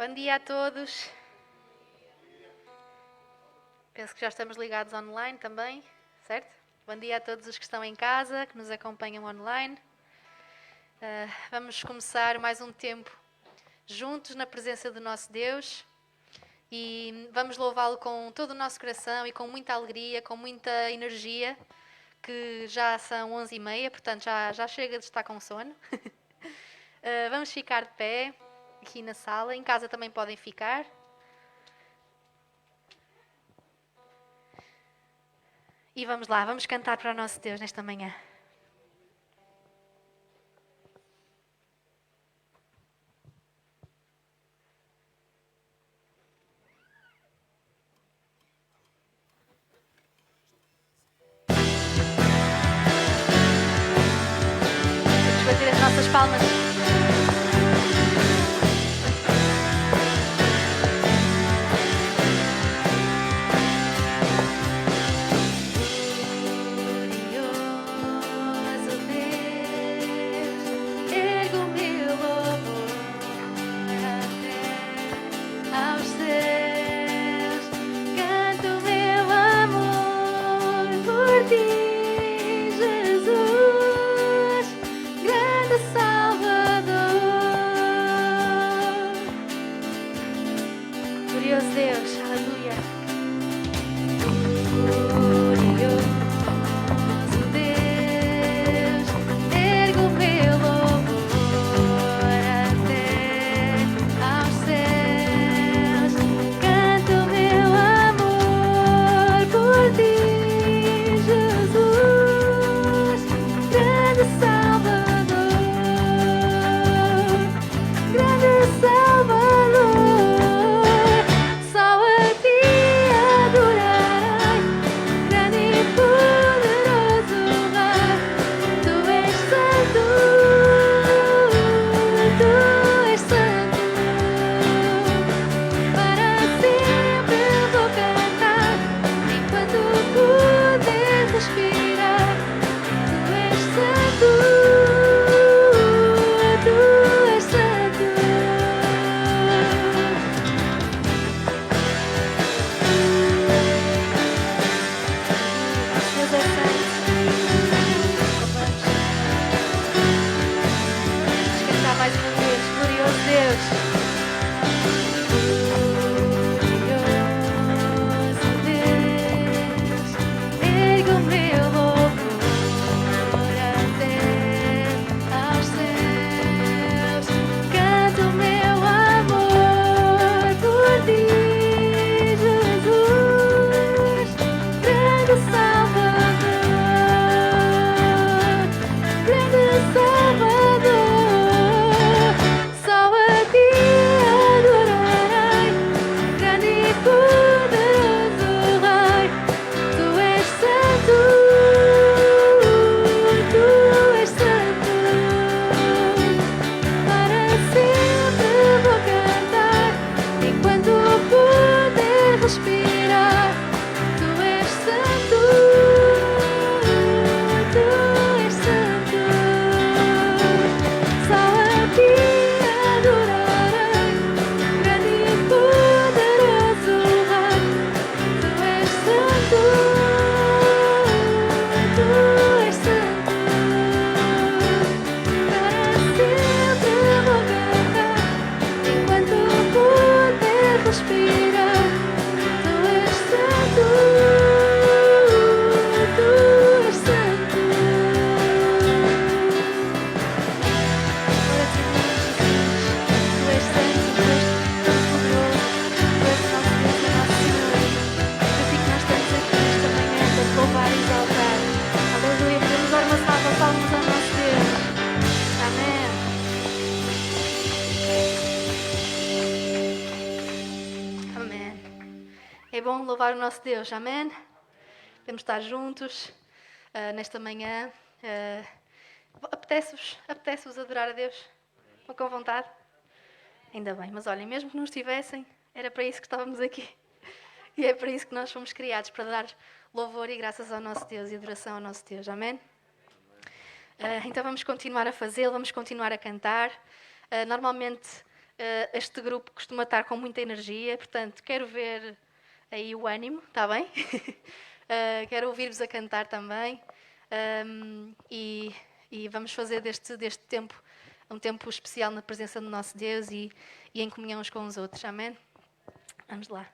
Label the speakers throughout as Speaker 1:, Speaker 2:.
Speaker 1: Bom dia a todos. Penso que já estamos ligados online também, certo? Bom dia a todos os que estão em casa, que nos acompanham online. Vamos começar mais um tempo juntos na presença do nosso Deus e vamos louvá-lo com todo o nosso coração e com muita alegria, com muita energia, que já são 11h30, portanto já chega de estar com sono. Vamos ficar de pé aqui na sala, em casa também podem ficar. E vamos lá, vamos cantar para o nosso Deus nesta manhã. Vamos bater as nossas palmas. Louvar o nosso Deus, amém? Podemos estar juntos nesta manhã. Apetece-vos adorar a Deus? Estão com vontade? Ainda bem, mas olhem, mesmo que não estivessem, era para isso que estávamos aqui. E é para isso que nós fomos criados, para dar louvor e graças ao nosso Deus e adoração ao nosso Deus, amém? Então vamos continuar a fazê-lo, vamos continuar a cantar. Normalmente Este grupo costuma estar com muita energia, portanto, quero ver aí o ânimo, está bem? Quero ouvir-vos a cantar também. E vamos fazer deste tempo um tempo especial na presença do nosso Deus e em comunhão uns com os outros. Amém? Vamos lá.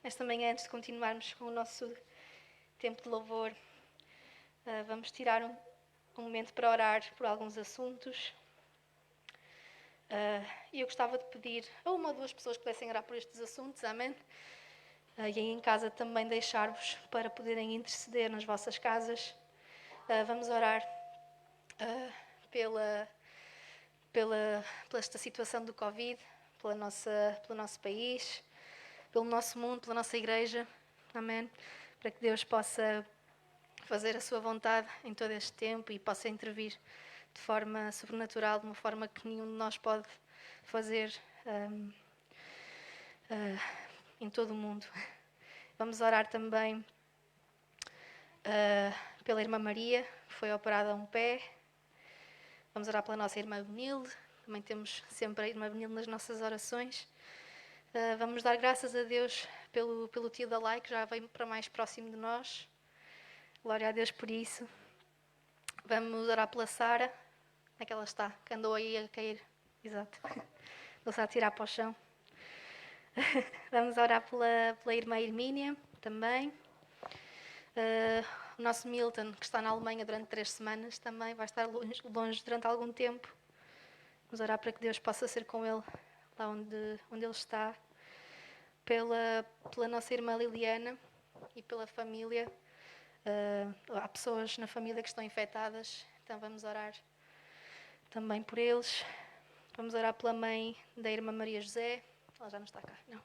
Speaker 1: Esta manhã, antes de continuarmos com o nosso tempo de louvor, vamos tirar um momento para orar por alguns assuntos. E eu gostava de pedir a uma ou duas pessoas que pudessem orar por estes assuntos, amém? E aí em casa também deixar-vos para poderem interceder nas vossas casas. Vamos orar. ah, pela esta situação do Covid, pelo nosso país, pelo nosso mundo, pela nossa igreja. Amém. Para que Deus possa fazer a sua vontade em todo este tempo e possa intervir de forma sobrenatural, de uma forma que nenhum de nós pode fazer em todo o mundo. Vamos orar também pela irmã Maria, que foi operada a um pé. Vamos orar pela nossa irmã Benilde. Também temos sempre a irmã Benilde nas nossas orações. Vamos dar graças a Deus pelo tio da Lai, que já veio para mais próximo de nós. Glória a Deus por isso. Vamos orar pela Sara. Onde é que ela está? Que andou aí a cair. Exato. Não-se a tirar para o chão. Vamos orar pela irmã Hermínia também. O nosso Milton, que está na Alemanha durante 3 semanas, também vai estar longe durante algum tempo. Vamos orar para que Deus possa ser com ele lá onde ele está. Pela nossa irmã Liliana e pela família. Há pessoas na família que estão infectadas, então vamos orar também por eles. Vamos orar pela mãe da irmã Maria José. Ela já não está cá, não.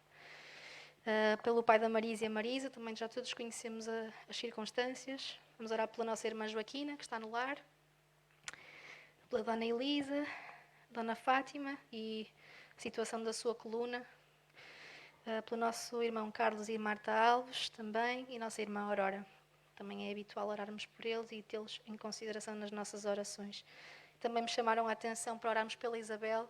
Speaker 1: Pelo pai da Marisa e a Marisa, também já todos conhecemos as circunstâncias. Vamos orar pela nossa irmã Joaquina, que está no lar. Pela dona Elisa, dona Fátima e a situação da sua coluna. Pelo nosso irmão Carlos e Marta Alves também, e nossa irmã Aurora. Também é habitual orarmos por eles e tê-los em consideração nas nossas orações. Também me chamaram a atenção para orarmos pela Isabel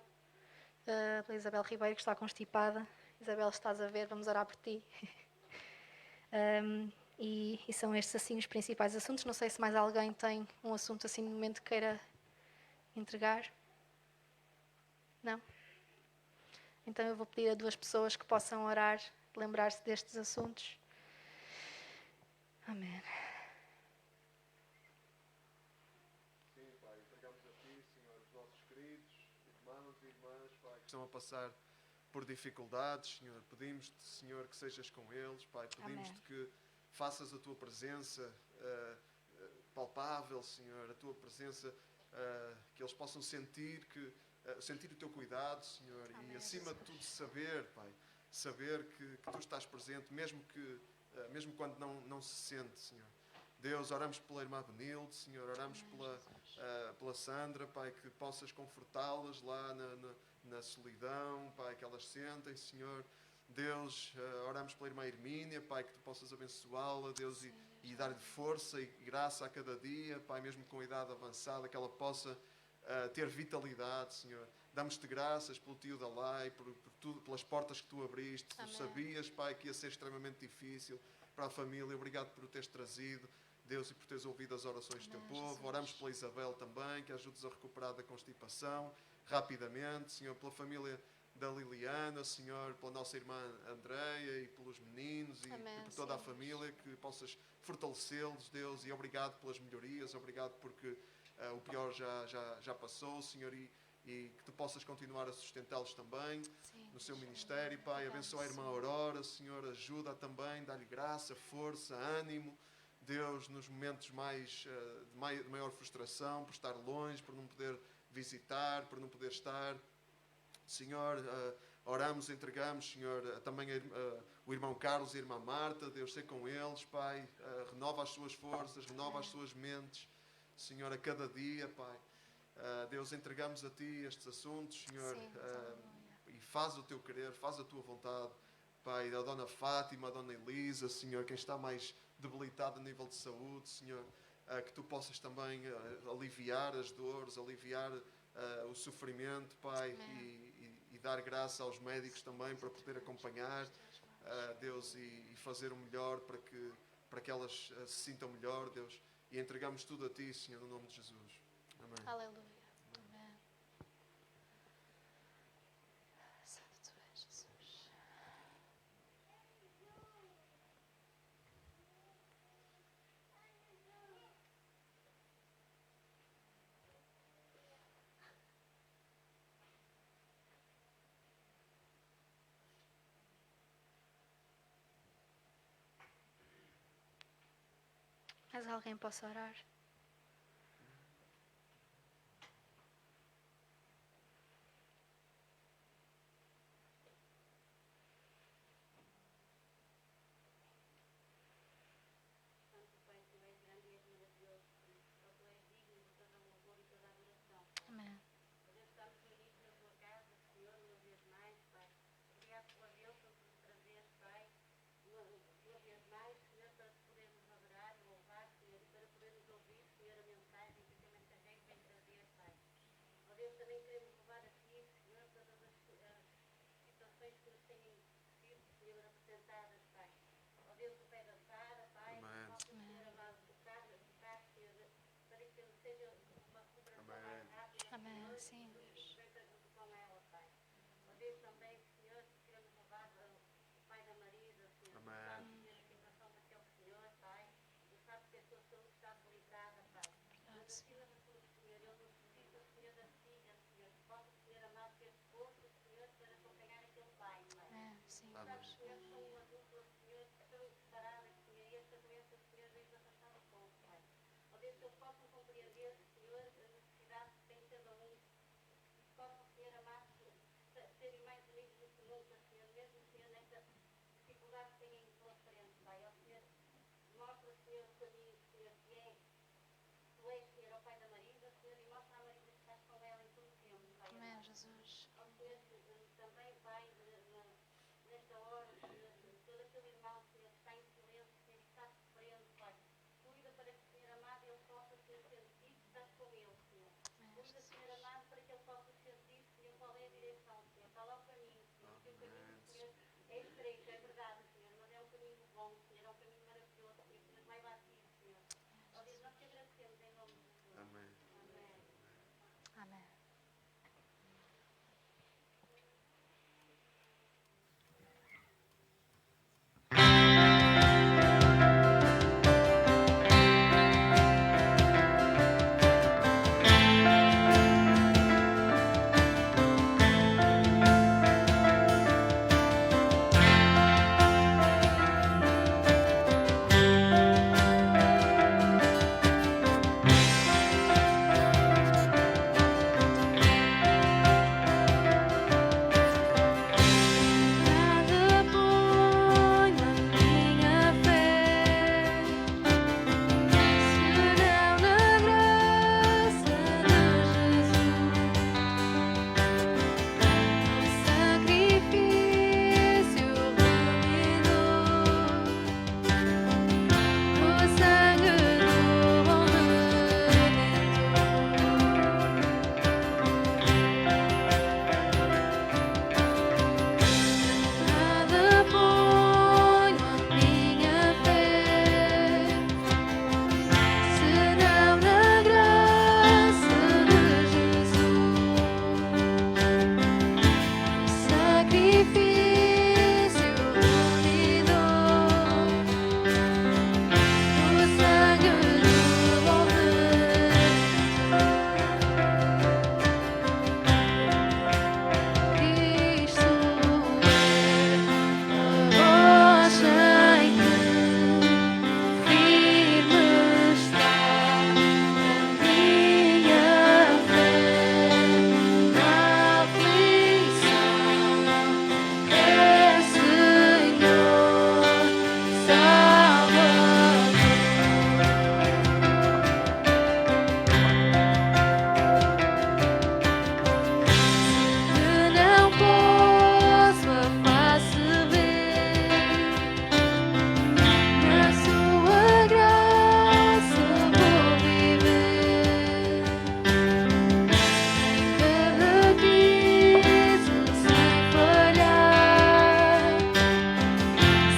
Speaker 1: Ribeiro, que está constipada. Isabel, estás a ver, vamos orar por ti. E são estes assim os principais assuntos. Não sei se mais alguém tem um assunto assim no momento que queira entregar. Não? Então eu vou pedir a 2 pessoas que possam orar, lembrar-se destes assuntos. Amém.
Speaker 2: Sim, Pai, entregamos a Ti, Senhor, os nossos queridos irmãos e irmãs, Pai, que estão a passar por dificuldades, Senhor. Pedimos-te, Senhor, que sejas com eles, Pai. Pedimos-te que faças a Tua presença palpável, Senhor, a Tua presença, que eles possam sentir o Teu cuidado, Senhor. Amém. E acima de tudo saber, Pai, saber que Tu estás presente, mesmo quando não se sente, Senhor. Deus, oramos pela irmã Benilde, Senhor, oramos pela Sandra, Pai, que possas confortá-las lá na solidão, Pai, que elas sentem, Senhor. Deus, oramos pela irmã Hermínia, Pai, que Tu possas abençoá-la, Deus, e dar-lhe força e graça a cada dia, Pai, mesmo com a idade avançada, que ela possa ter vitalidade, Senhor. Damos-te graças pelo tio da Lai, por tudo, pelas portas que Tu abriste. Amém. Tu sabias, Pai, que ia ser extremamente difícil para a família. Obrigado por o teres trazido, Deus, e por teres ouvido as orações do Teu povo. Jesus. Oramos pela Isabel também, que ajudes a recuperar da constipação rapidamente, Senhor, pela família da Liliana, Senhor, pela nossa irmã Andreia e pelos meninos e por toda a família, que possas fortalecê-los, Deus, e obrigado pelas melhorias, obrigado porque o pior já passou, Senhor, e que Tu possas continuar a sustentá-los também no seu ministério, Pai. Abençoa a irmã Aurora, Senhor, ajuda também, dá-lhe graça, força, ânimo, Deus, nos momentos de maior frustração, por estar longe, por não poder visitar, por não poder estar. Senhor, oramos, entregamos, Senhor, também o irmão Carlos e a irmã Marta, Deus, sei com eles, Pai, renova as suas forças, renova as suas mentes, Senhor, a cada dia, Pai. Deus, entregamos a Ti estes assuntos, Senhor, e faz o Teu querer, faz a Tua vontade, Pai, a Dona Fátima, a Dona Elisa, Senhor, quem está mais debilitado a nível de saúde, Senhor, que Tu possas também aliviar as dores, aliviar o sofrimento, Pai, e dar graça aos médicos também para poder acompanhar, Deus, e fazer o melhor para que elas se sintam melhor, Deus, e entregamos tudo a Ti, Senhor, no nome de Jesus. Amém.
Speaker 1: Aleluia. Amém. Santo Tu és, Jesus. Mais alguém possa orar? Amém. Sim, Deus.
Speaker 2: Amém.
Speaker 1: Amém. Sim,
Speaker 2: Amém.
Speaker 1: Deus. Amém, Jesus. Amém, Jesus.
Speaker 2: Amém.
Speaker 1: Amém. Nada ponho a minha fé, senão na graça de Jesus, o sacrifício remidor, o sangue do bom Nada ponho a minha fé, senão na graça de Jesus, o sacrifício remidor, o sangue do bom Cristo a rocha em que firme está a minha fé na aflição, é Senhor Salvador. Que não posso a face ver, na sua graça vou viver. Cada crise sem falhar,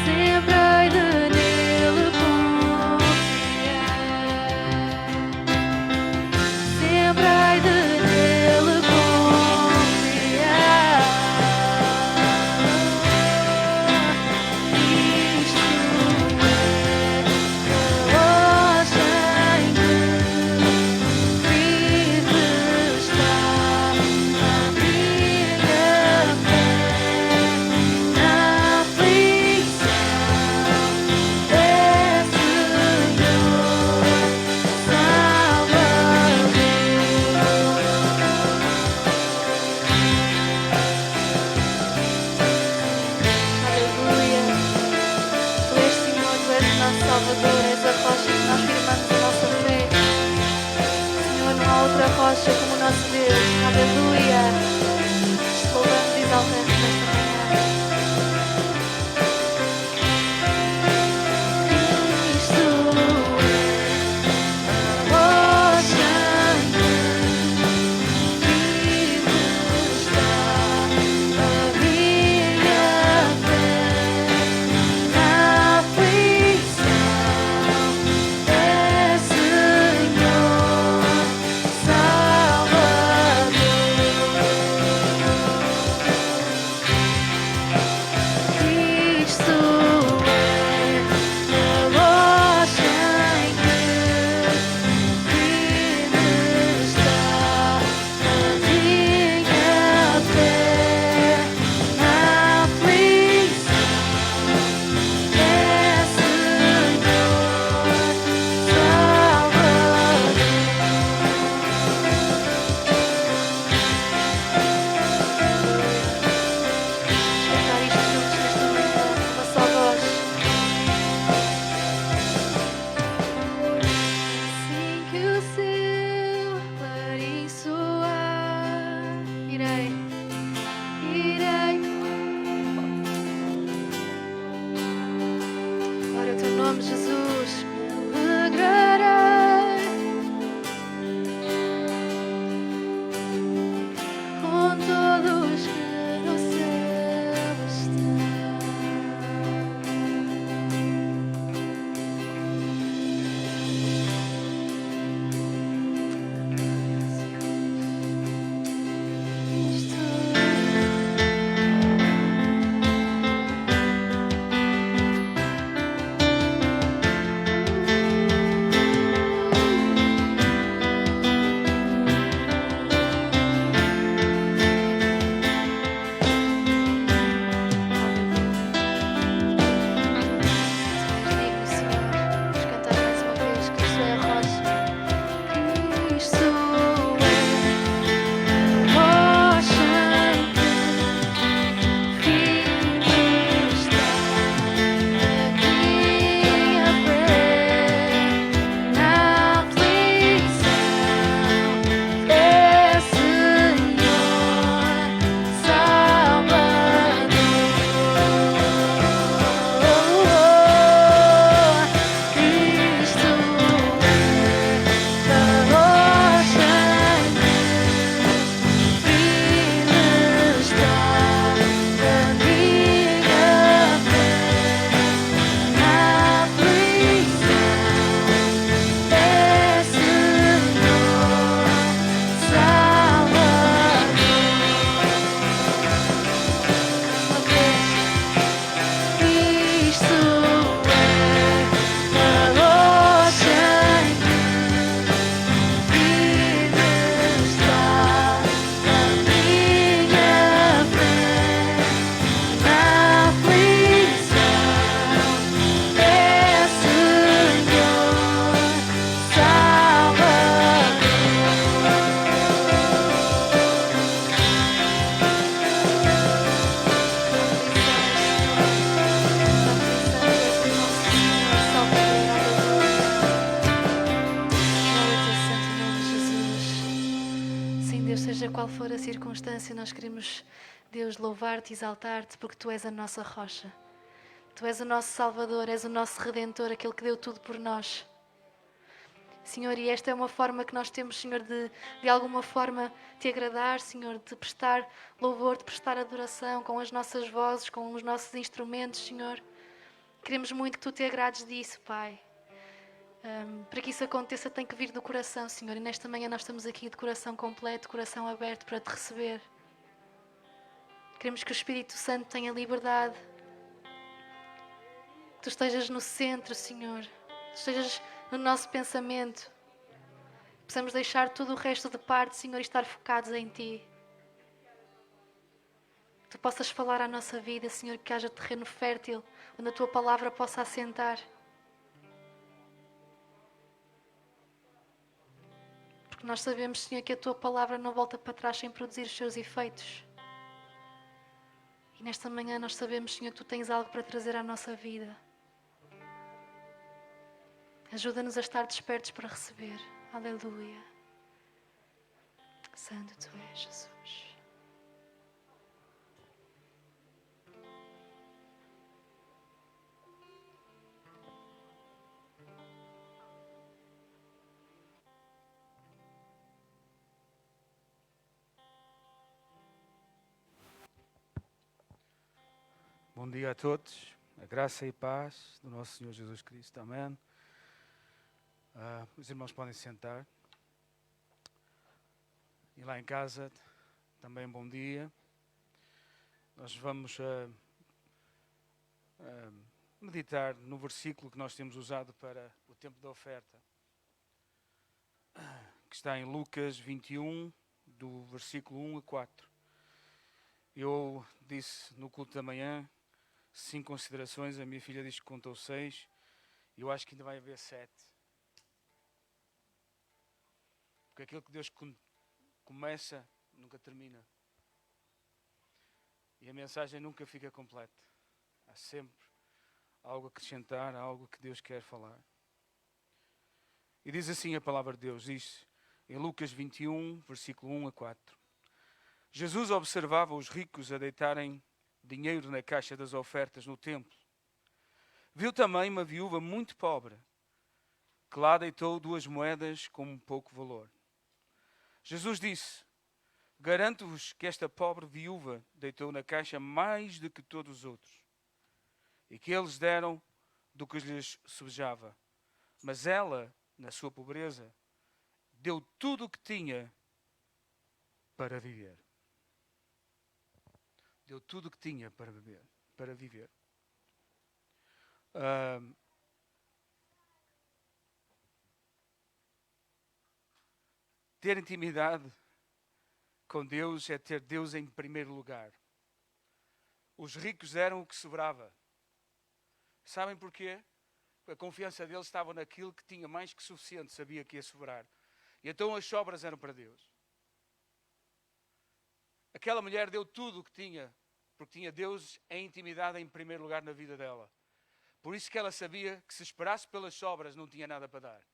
Speaker 1: sempre hei de nele confiar. Sempre hei de nele confiar. Isto é a rocha em que firme está a minha fé na aflição, é Senhor Salvador. Aleluia. Tu és Senhor, tu és o nosso Salvador, és a rocha que nós firmamos a nossa fé. Senhor, não há outra rocha como o nosso Deus. Aleluia. Te louvamos e exaltamos nesta manhã. Cristo é a rocha em que firme está a minha fé na aflição, é Senhor nome de Jesus. Me alegrarei com todos que no céu estão. Qual for a circunstância, nós queremos, Deus, louvar-te e exaltar-te, porque Tu és a nossa rocha. Tu és o nosso Salvador, és o nosso Redentor, aquele que deu tudo por nós. Senhor, e esta é uma forma que nós temos, Senhor, de alguma forma Te agradar, Senhor, de prestar louvor, de prestar adoração com as nossas vozes, com os nossos instrumentos, Senhor. Queremos muito que Tu Te agrades disso, Pai. Para que isso aconteça tem que vir do coração, Senhor. E nesta manhã nós estamos aqui de coração completo, coração aberto para Te receber. Queremos que o Espírito Santo tenha liberdade. Que Tu estejas no centro, Senhor. Que Tu estejas no nosso pensamento. Possamos deixar tudo o resto de parte, Senhor, e estar focados em Ti. Que Tu possas falar à nossa vida, Senhor, que haja terreno fértil, onde a Tua palavra possa assentar. Porque nós sabemos, Senhor, que a Tua palavra não volta para trás sem produzir os seus efeitos. E nesta manhã nós sabemos, Senhor, que Tu tens algo para trazer à nossa vida. Ajuda-nos a estar despertos para receber. Aleluia. Santo Tu és, Jesus.
Speaker 3: Bom dia a todos, a graça e paz do nosso Senhor Jesus Cristo, amém. Os irmãos podem sentar. E lá em casa, também bom dia. Nós vamos meditar no versículo que nós temos usado para o tempo da oferta, que está em Lucas 21, do versículo 1 a 4. Eu disse no culto da manhã 5 considerações, a minha filha diz que contou 6, e eu acho que ainda vai haver 7. Porque aquilo que Deus começa, nunca termina. E a mensagem nunca fica completa. Há sempre algo a acrescentar, algo que Deus quer falar. E diz assim a palavra de Deus, diz em Lucas 21, versículo 1 a 4. Jesus observava os ricos a deitarem dinheiro na caixa das ofertas no templo. Viu também uma viúva muito pobre, que lá deitou 2 moedas com pouco valor. Jesus disse: garanto-vos que esta pobre viúva deitou na caixa mais do que todos os outros, e que eles deram do que lhes sobejava. Mas ela, na sua pobreza, deu tudo o que tinha para viver. Deu tudo o que tinha para beber, para viver. Ter intimidade com Deus é ter Deus em primeiro lugar. Os ricos deram o que sobrava. Sabem porquê? A confiança deles estava naquilo que tinha mais que suficiente, sabia que ia sobrar. E então as sobras eram para Deus. Aquela mulher deu tudo o que tinha, porque tinha Deus em intimidade em primeiro lugar na vida dela. Por isso que ela sabia que se esperasse pelas sobras não tinha nada para dar.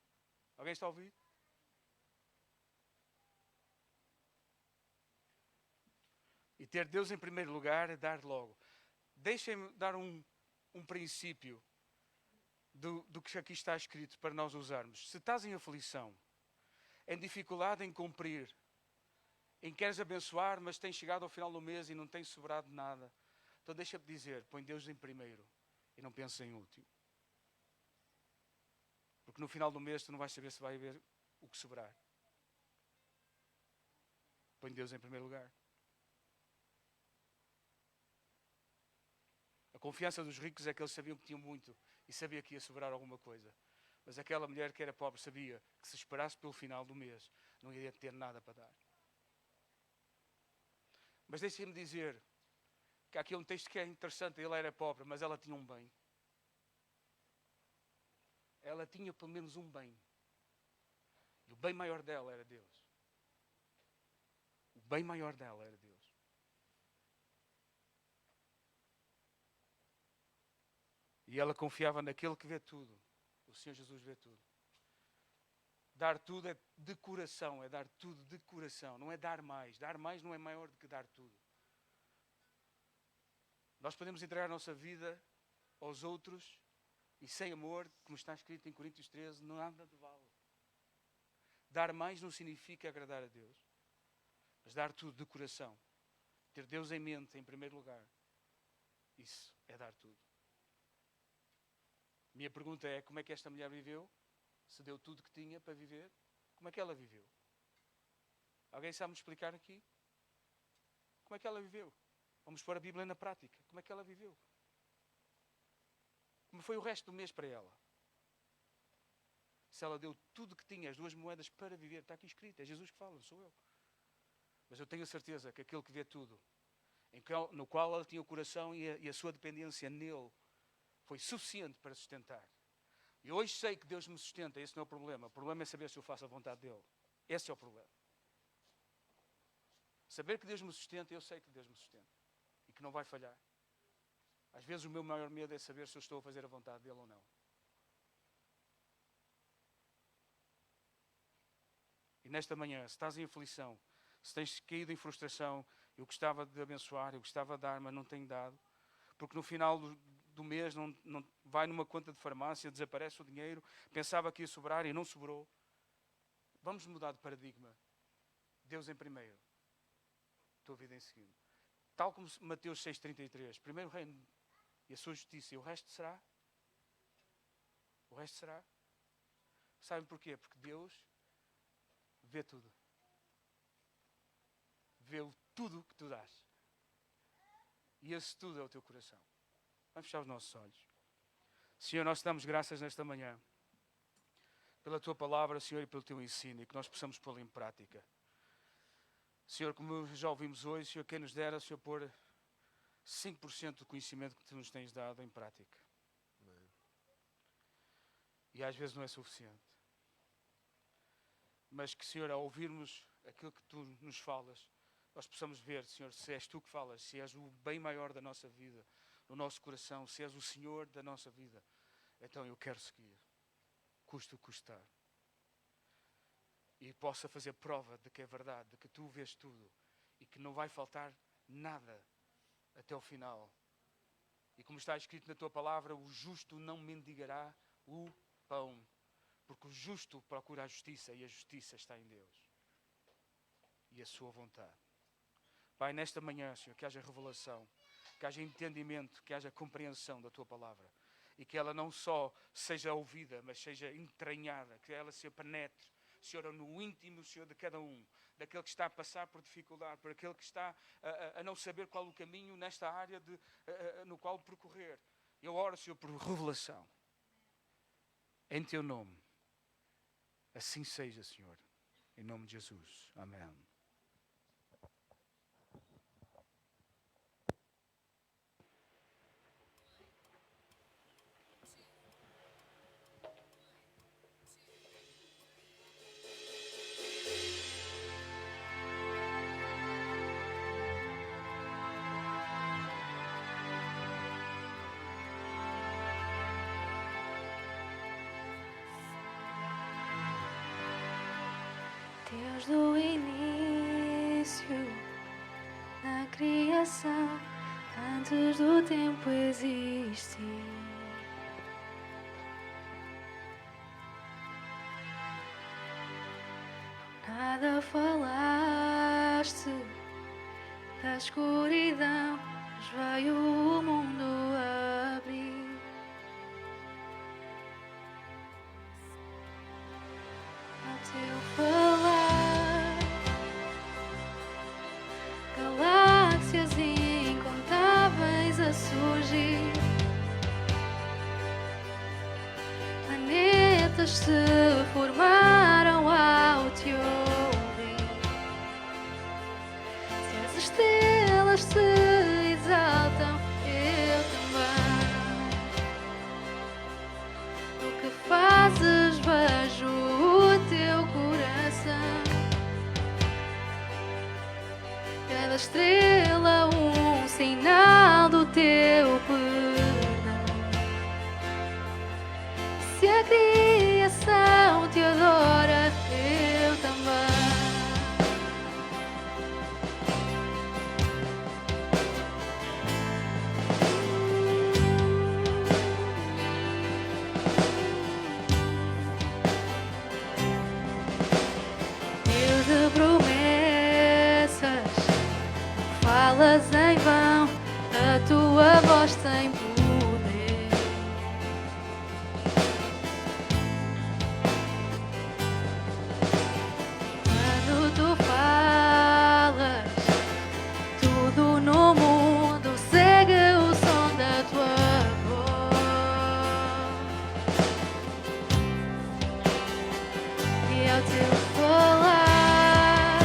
Speaker 3: Alguém está a ouvir? E ter Deus em primeiro lugar é dar logo. Deixem-me dar um princípio do que aqui está escrito para nós usarmos. Se estás em aflição, em dificuldade em cumprir, em que queres abençoar, mas tens chegado ao final do mês e não tens sobrado nada, então deixa-me dizer, põe Deus em primeiro e não penses em último. Porque no final do mês tu não vais saber se vai haver o que sobrar. Põe Deus em primeiro lugar. A confiança dos ricos é que eles sabiam que tinham muito e sabia que ia sobrar alguma coisa. Mas aquela mulher que era pobre sabia que se esperasse pelo final do mês não iria ter nada para dar. Mas deixem-me dizer que há aqui um texto que é interessante. Ele era pobre, mas ela tinha um bem. Ela tinha pelo menos um bem. E o bem maior dela era Deus. O bem maior dela era Deus. E ela confiava naquele que vê tudo. O Senhor Jesus vê tudo. Dar tudo é de coração, é dar tudo de coração. Não é dar mais. Dar mais não é maior do que dar tudo. Nós podemos entregar a nossa vida aos outros e sem amor, como está escrito em Coríntios 13, nada de vale. Dar mais não significa agradar a Deus. Mas dar tudo de coração. Ter Deus em mente, em primeiro lugar. Isso é dar tudo. Minha pergunta é, como é que esta mulher viveu? Se deu tudo que tinha para viver, como é que ela viveu? Alguém sabe me explicar aqui? Como é que ela viveu? Vamos pôr a Bíblia na prática. Como é que ela viveu? Como foi o resto do mês para ela? Se ela deu tudo que tinha, as 2 moedas para viver, está aqui escrito, é Jesus que fala, não sou eu. Mas eu tenho a certeza que aquele que vê tudo, no qual ela tinha o coração e a sua dependência nele, foi suficiente para sustentar. E hoje sei que Deus me sustenta, esse não é o problema. O problema é saber se eu faço a vontade dele. Esse é o problema. Saber que Deus me sustenta, eu sei que Deus me sustenta. E que não vai falhar. Às vezes o meu maior medo é saber se eu estou a fazer a vontade dele ou não. E nesta manhã, se estás em aflição, se tens caído em frustração, eu gostava de abençoar, eu gostava de dar, mas não tenho dado. Porque no final do mês não vai numa conta de farmácia, desaparece o dinheiro, pensava que ia sobrar e não sobrou. Vamos mudar de paradigma. Deus em primeiro. Tua vida em segundo. Tal como Mateus 6,33. Primeiro o reino e a sua justiça. E o resto será? O resto será? Sabem porquê? Porque Deus vê tudo. Vê tudo que tu dás. E esse tudo é o teu coração. Vamos fechar os nossos olhos. Senhor, nós te damos graças nesta manhã pela tua palavra, Senhor, e pelo teu ensino, e que nós possamos pô-la em prática. Senhor, como já ouvimos hoje, Senhor, quem nos dera, Senhor, pôr 5% do conhecimento que tu nos tens dado em prática.
Speaker 2: Amém.
Speaker 3: E às vezes não é suficiente. Mas que, Senhor, ao ouvirmos aquilo que tu nos falas, nós possamos ver, Senhor, se és tu que falas, se és o bem maior da nossa vida, no nosso coração, se és o Senhor da nossa vida. Então eu quero seguir, custe o que custar. E possa fazer prova de que é verdade, de que tu vês tudo e que não vai faltar nada até o final. E como está escrito na tua palavra, o justo não mendigará o pão, porque o justo procura a justiça e a justiça está em Deus e a sua vontade. Pai, nesta manhã, Senhor, que haja revelação, que haja entendimento, que haja compreensão da tua palavra e que ela não só seja ouvida, mas seja entranhada, que ela se penetre, Senhor, no íntimo, Senhor, de cada um, daquele que está a passar por dificuldade, por aquele que está a não saber qual o caminho nesta área no qual percorrer. Eu oro, Senhor, por revelação. Em teu nome. Assim seja, Senhor. Em nome de Jesus. Amém.
Speaker 1: Deus do início, na criação, antes do tempo existir. Nada falaste da escuridão, mas veio o mundo abrir. Ao teu falar, galáxias incontáveis a surgir, planetas se formaram ao te ouvir. Se as estrelas se exaltam, eu também. O que fazes, vejo o teu coração. Cada estrela um sinal do teu perdão. Se a criação te adora, eu também. Deus de promessas, falas em vão, a tua voz tem poder. Quando tu falas, tudo no mundo segue o som da tua voz. E ao teu falar,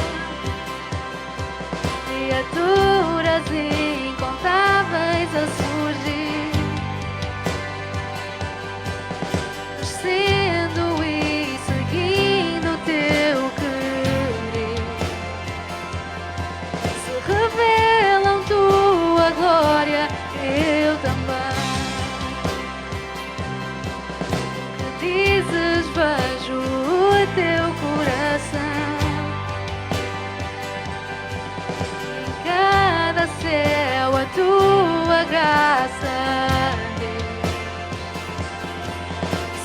Speaker 1: criaturas incontáveis a surgir, descendo e seguindo o teu querer, se revelam tua glória, eu também. Que dizes, vejo o teu coração. Em cada céu a tua graça, Deus.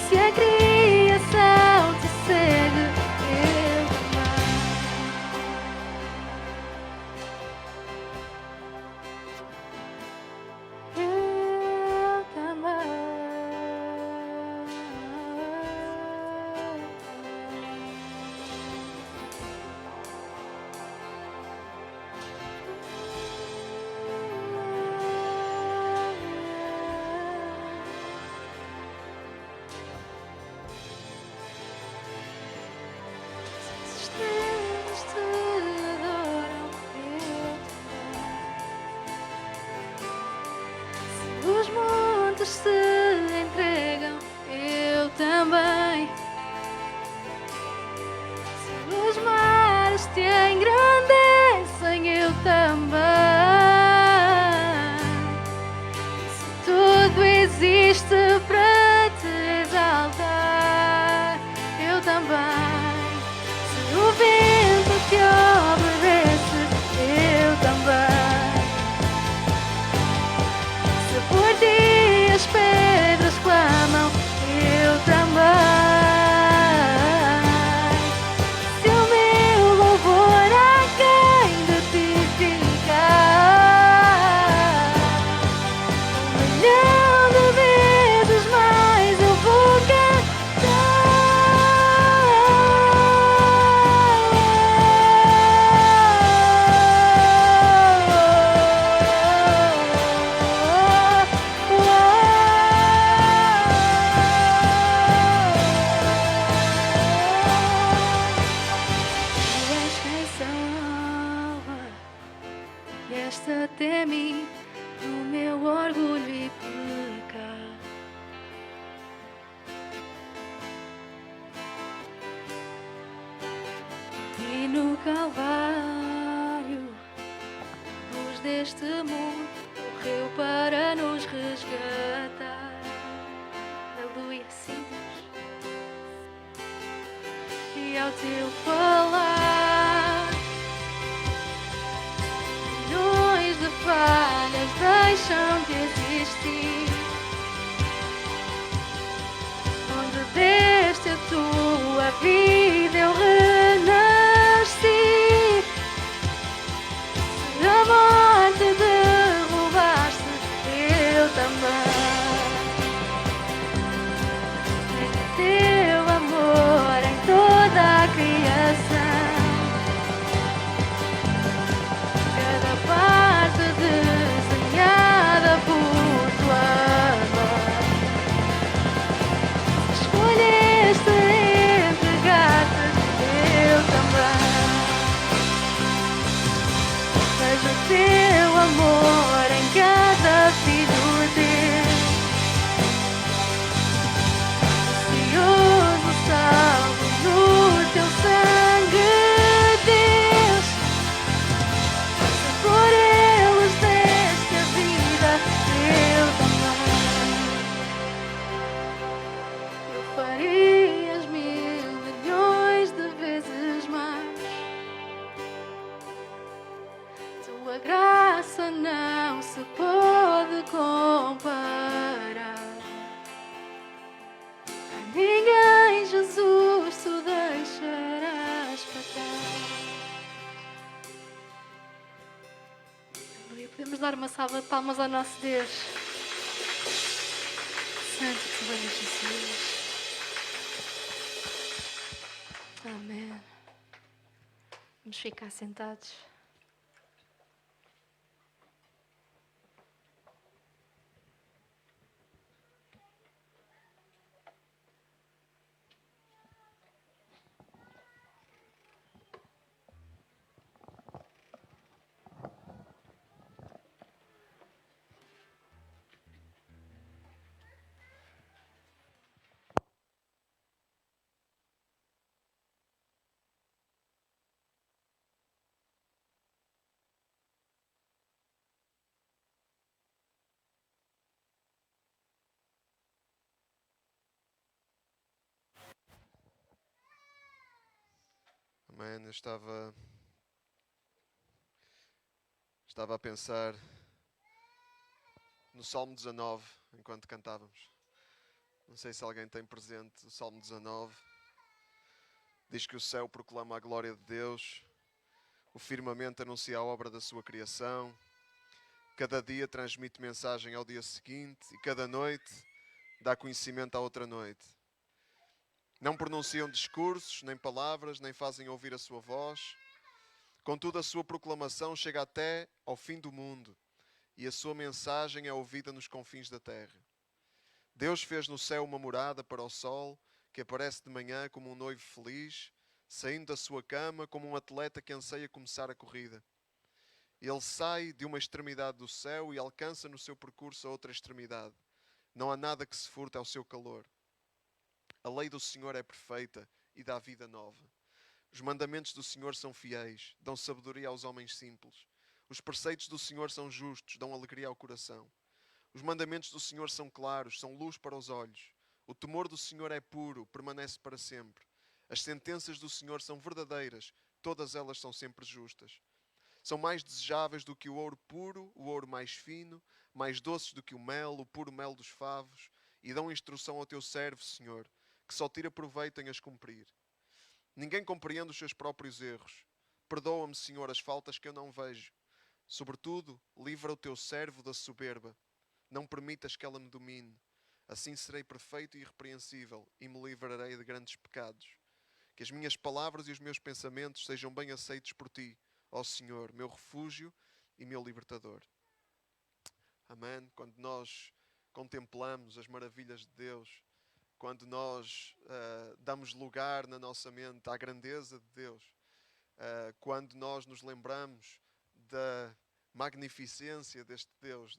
Speaker 1: Se a criação te segue, eu também. Eu também. Se as estrelas te adoram, eu também. Se os montes se entregam, eu também. Se os mares te engrandecem, eu também. Se tudo existe para te exaltar, eu também. Se o vento te obedece, eu também. Se por ti milhão de vezes mais eu vou Tu és quem salva, vieste até mim no meu orgulho e pecado. E no Calvário, luz deste mundo, morreu para nos resgatar. Aleluia, sim, Deus. E ao teu falar, milhões de falhas deixam de existir. Onde deste a tua vida eu renasci. Se a morte derrubaste, eu também. É teu amor em toda a criação. Cada parte desenhada por tua mão. Escolheste entregar-te, eu também. Vejo teu amor em cada filho teu. Precioso salvo no teu sangue, Deus. Se por eles deste a vida, eu também. Eu faria as 1.000 milhões de vezes mais. Tua graça não se pode comparar. A ninguém, Jesus, tu deixarás para trás. Aleluia. Podemos dar uma salva de palmas ao nosso Deus. Santo tu és, Jesus. Amém. Vamos ficar sentados.
Speaker 2: Amém. Eu estava a pensar no Salmo 19 enquanto cantávamos. Não sei se alguém tem presente o Salmo 19. Diz que o céu proclama a glória de Deus, o firmamento anuncia a obra da sua criação, cada dia transmite mensagem ao dia seguinte e cada noite dá conhecimento à outra noite. Não pronunciam discursos, nem palavras, nem fazem ouvir a sua voz. Contudo, a sua proclamação chega até ao fim do mundo e a sua mensagem é ouvida nos confins da terra. Deus fez no céu uma morada para o sol, que aparece de manhã como um noivo feliz, saindo da sua cama como um atleta que anseia começar a corrida. Ele sai de uma extremidade do céu e alcança no seu percurso a outra extremidade. Não há nada que se furte ao seu calor. A lei do Senhor é perfeita e dá vida nova. Os mandamentos do Senhor são fiéis, dão sabedoria aos homens simples. Os preceitos do Senhor são justos, dão alegria ao coração. Os mandamentos do Senhor são claros, são luz para os olhos. O temor do Senhor é puro, permanece para sempre. As sentenças do Senhor são verdadeiras, todas elas são sempre justas. São mais desejáveis do que o ouro puro, o ouro mais fino, mais doces do que o mel, o puro mel dos favos, e dão instrução ao teu servo, Senhor, que só tira proveito em as cumprir. Ninguém compreende os seus próprios erros. Perdoa-me, Senhor, as faltas que eu não vejo. Sobretudo, livra o teu servo da soberba. Não permitas que ela me domine. Assim serei perfeito e irrepreensível e me livrarei de grandes pecados. Que as minhas palavras e os meus pensamentos sejam bem aceitos por ti, ó Senhor, meu refúgio e meu libertador. Amém? Quando nós contemplamos as maravilhas de Deus, quando nós damos lugar na nossa mente à grandeza de Deus, quando nós nos lembramos da magnificência deste Deus,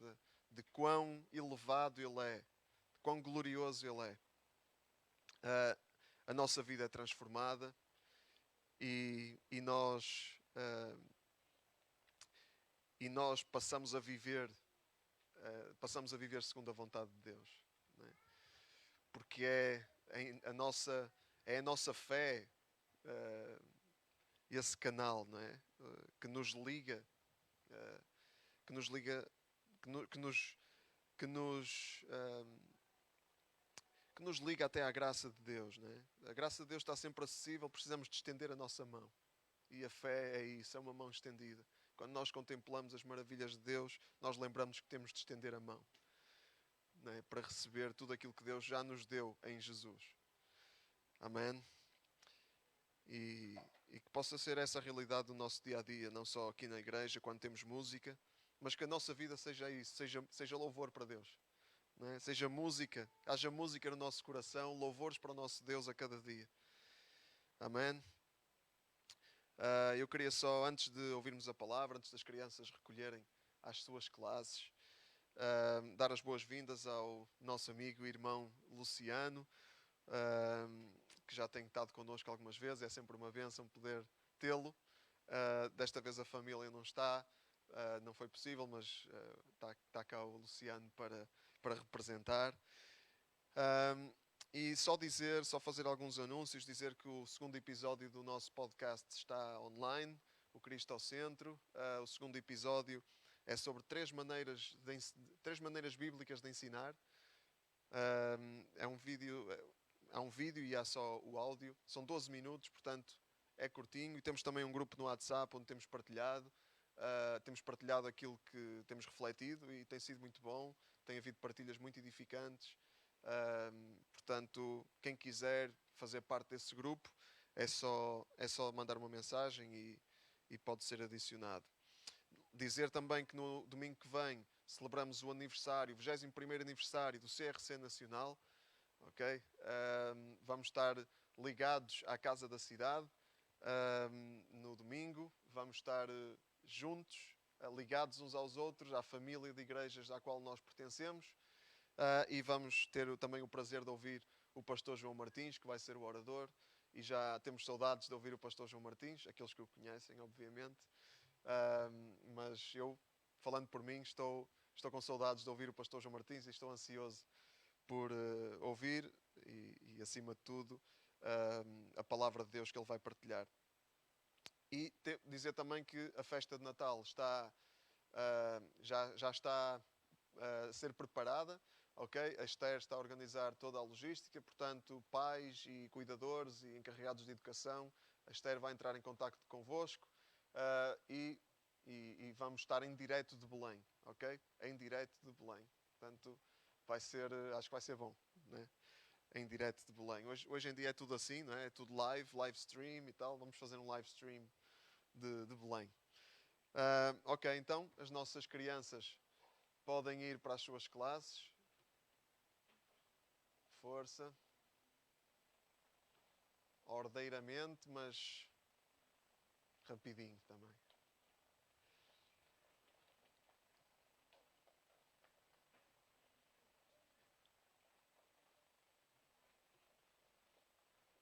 Speaker 2: de quão elevado Ele é, de quão glorioso Ele é, a nossa vida é transformada e nós passamos a viver segundo a vontade de Deus, não é? Porque é a nossa fé, esse canal, não é? Que nos liga, que nos liga, que nos liga até à graça de Deus, não é? A graça de Deus está sempre acessível, precisamos de estender a nossa mão. E a fé é isso, é uma mão estendida. Quando nós contemplamos as maravilhas de Deus, nós lembramos que temos de estender a mão, não é? Para receber tudo aquilo que Deus já nos deu em Jesus. Amém? E que possa ser essa a realidade do nosso dia-a-dia, não só aqui na igreja, quando temos música, mas que a nossa vida seja isso, seja louvor para Deus. Não é? Seja música, haja música no nosso coração, louvores para o nosso Deus a cada dia. Amém? Eu queria só, antes de ouvirmos a palavra, antes das crianças recolherem às suas classes, dar as boas-vindas ao nosso amigo e irmão Luciano, que já tem estado connosco algumas vezes. É sempre uma bênção poder tê-lo. Desta vez a família não está, não foi possível, mas está cá o Luciano para representar. E só fazer alguns anúncios, dizer que o segundo episódio do nosso podcast está online, o Cristo ao Centro. O segundo episódio é sobre três maneiras bíblicas de ensinar. É um vídeo, há um vídeo e há só o áudio. São 12 minutos, portanto é curtinho. E temos também um grupo no WhatsApp onde temos partilhado. Temos partilhado aquilo que temos refletido e tem sido muito bom. Tem havido partilhas muito edificantes. Portanto, quem quiser fazer parte desse grupo, é só mandar uma mensagem e pode ser adicionado. Dizer também que no domingo que vem celebramos o 21º aniversário do CRC Nacional. Okay? Vamos estar ligados à Casa da Cidade no domingo. Vamos estar juntos, ligados uns aos outros, à família de igrejas à qual nós pertencemos. E vamos ter também o prazer de ouvir o pastor João Martins, que vai ser o orador. E já temos saudades de ouvir o pastor João Martins, aqueles que o conhecem, obviamente. Mas eu, falando por mim, estou com saudades de ouvir o pastor João Martins e estou ansioso por ouvir e, acima de tudo, a palavra de Deus que ele vai partilhar. E dizer também que a festa de Natal já está a ser preparada. Okay? A Esther está a organizar toda a logística, portanto, pais e cuidadores e encarregados de educação, a Esther vai entrar em contacto convosco e vamos estar em direto de Belém, ok? Em direto de Belém. Portanto, acho que vai ser bom, né? Em direto de Belém. Hoje em dia é tudo assim, não é? É tudo live stream e tal. Vamos fazer um live stream de Belém. Ok, então as nossas crianças podem ir para as suas classes. Força. Ordeiramente, mas rapidinho também.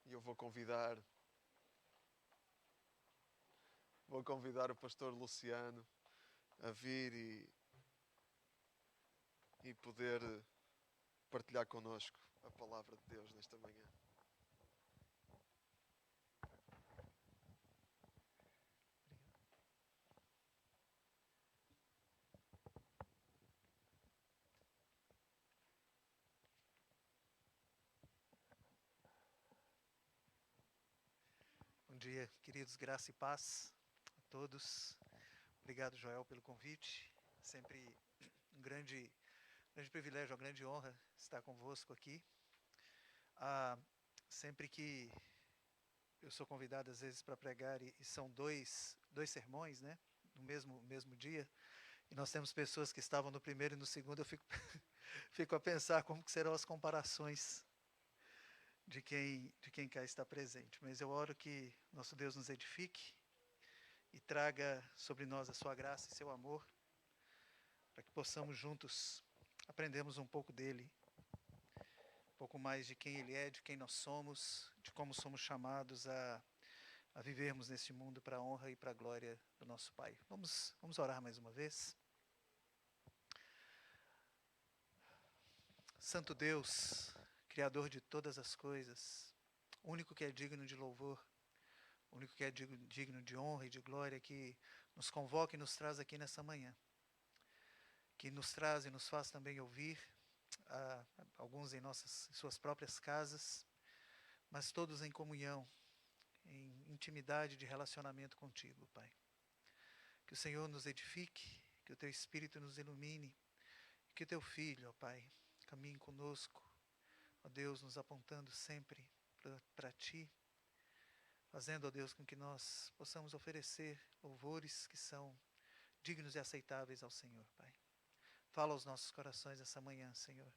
Speaker 2: E eu vou convidar o pastor Luciano a vir e poder partilhar connosco a palavra de Deus nesta manhã.
Speaker 4: Bom dia, queridos, graça e paz a todos. Obrigado, Joel, pelo convite. Sempre um grande grande privilégio, uma grande honra estar convosco aqui. Sempre que eu sou convidado, às vezes, para pregar, e são dois sermões, né, no mesmo dia, e nós temos pessoas que estavam no primeiro e no segundo, eu fico a pensar como que serão as comparações de quem cá está presente. Mas eu oro que nosso Deus nos edifique e traga sobre nós a sua graça e seu amor, para que possamos juntos aprendermos um pouco dele, um pouco mais de quem ele é, de quem nós somos, de como somos chamados a vivermos neste mundo para a honra e para a glória do nosso Pai. Vamos orar mais uma vez. Santo Deus, Criador de todas as coisas, único que é digno de louvor, único que é digno de honra e de glória, que nos convoca e nos traz aqui nessa manhã, que nos traz e nos faz também ouvir, alguns em suas próprias casas, mas todos em comunhão, em intimidade de relacionamento contigo, Pai. Que o Senhor nos edifique, que o Teu Espírito nos ilumine, que o Teu Filho, ó Pai, caminhe conosco, ó Deus, nos apontando sempre para Ti, fazendo, ó Deus, com que nós possamos oferecer louvores que são dignos e aceitáveis ao Senhor, Pai. Fala aos nossos corações essa manhã, Senhor,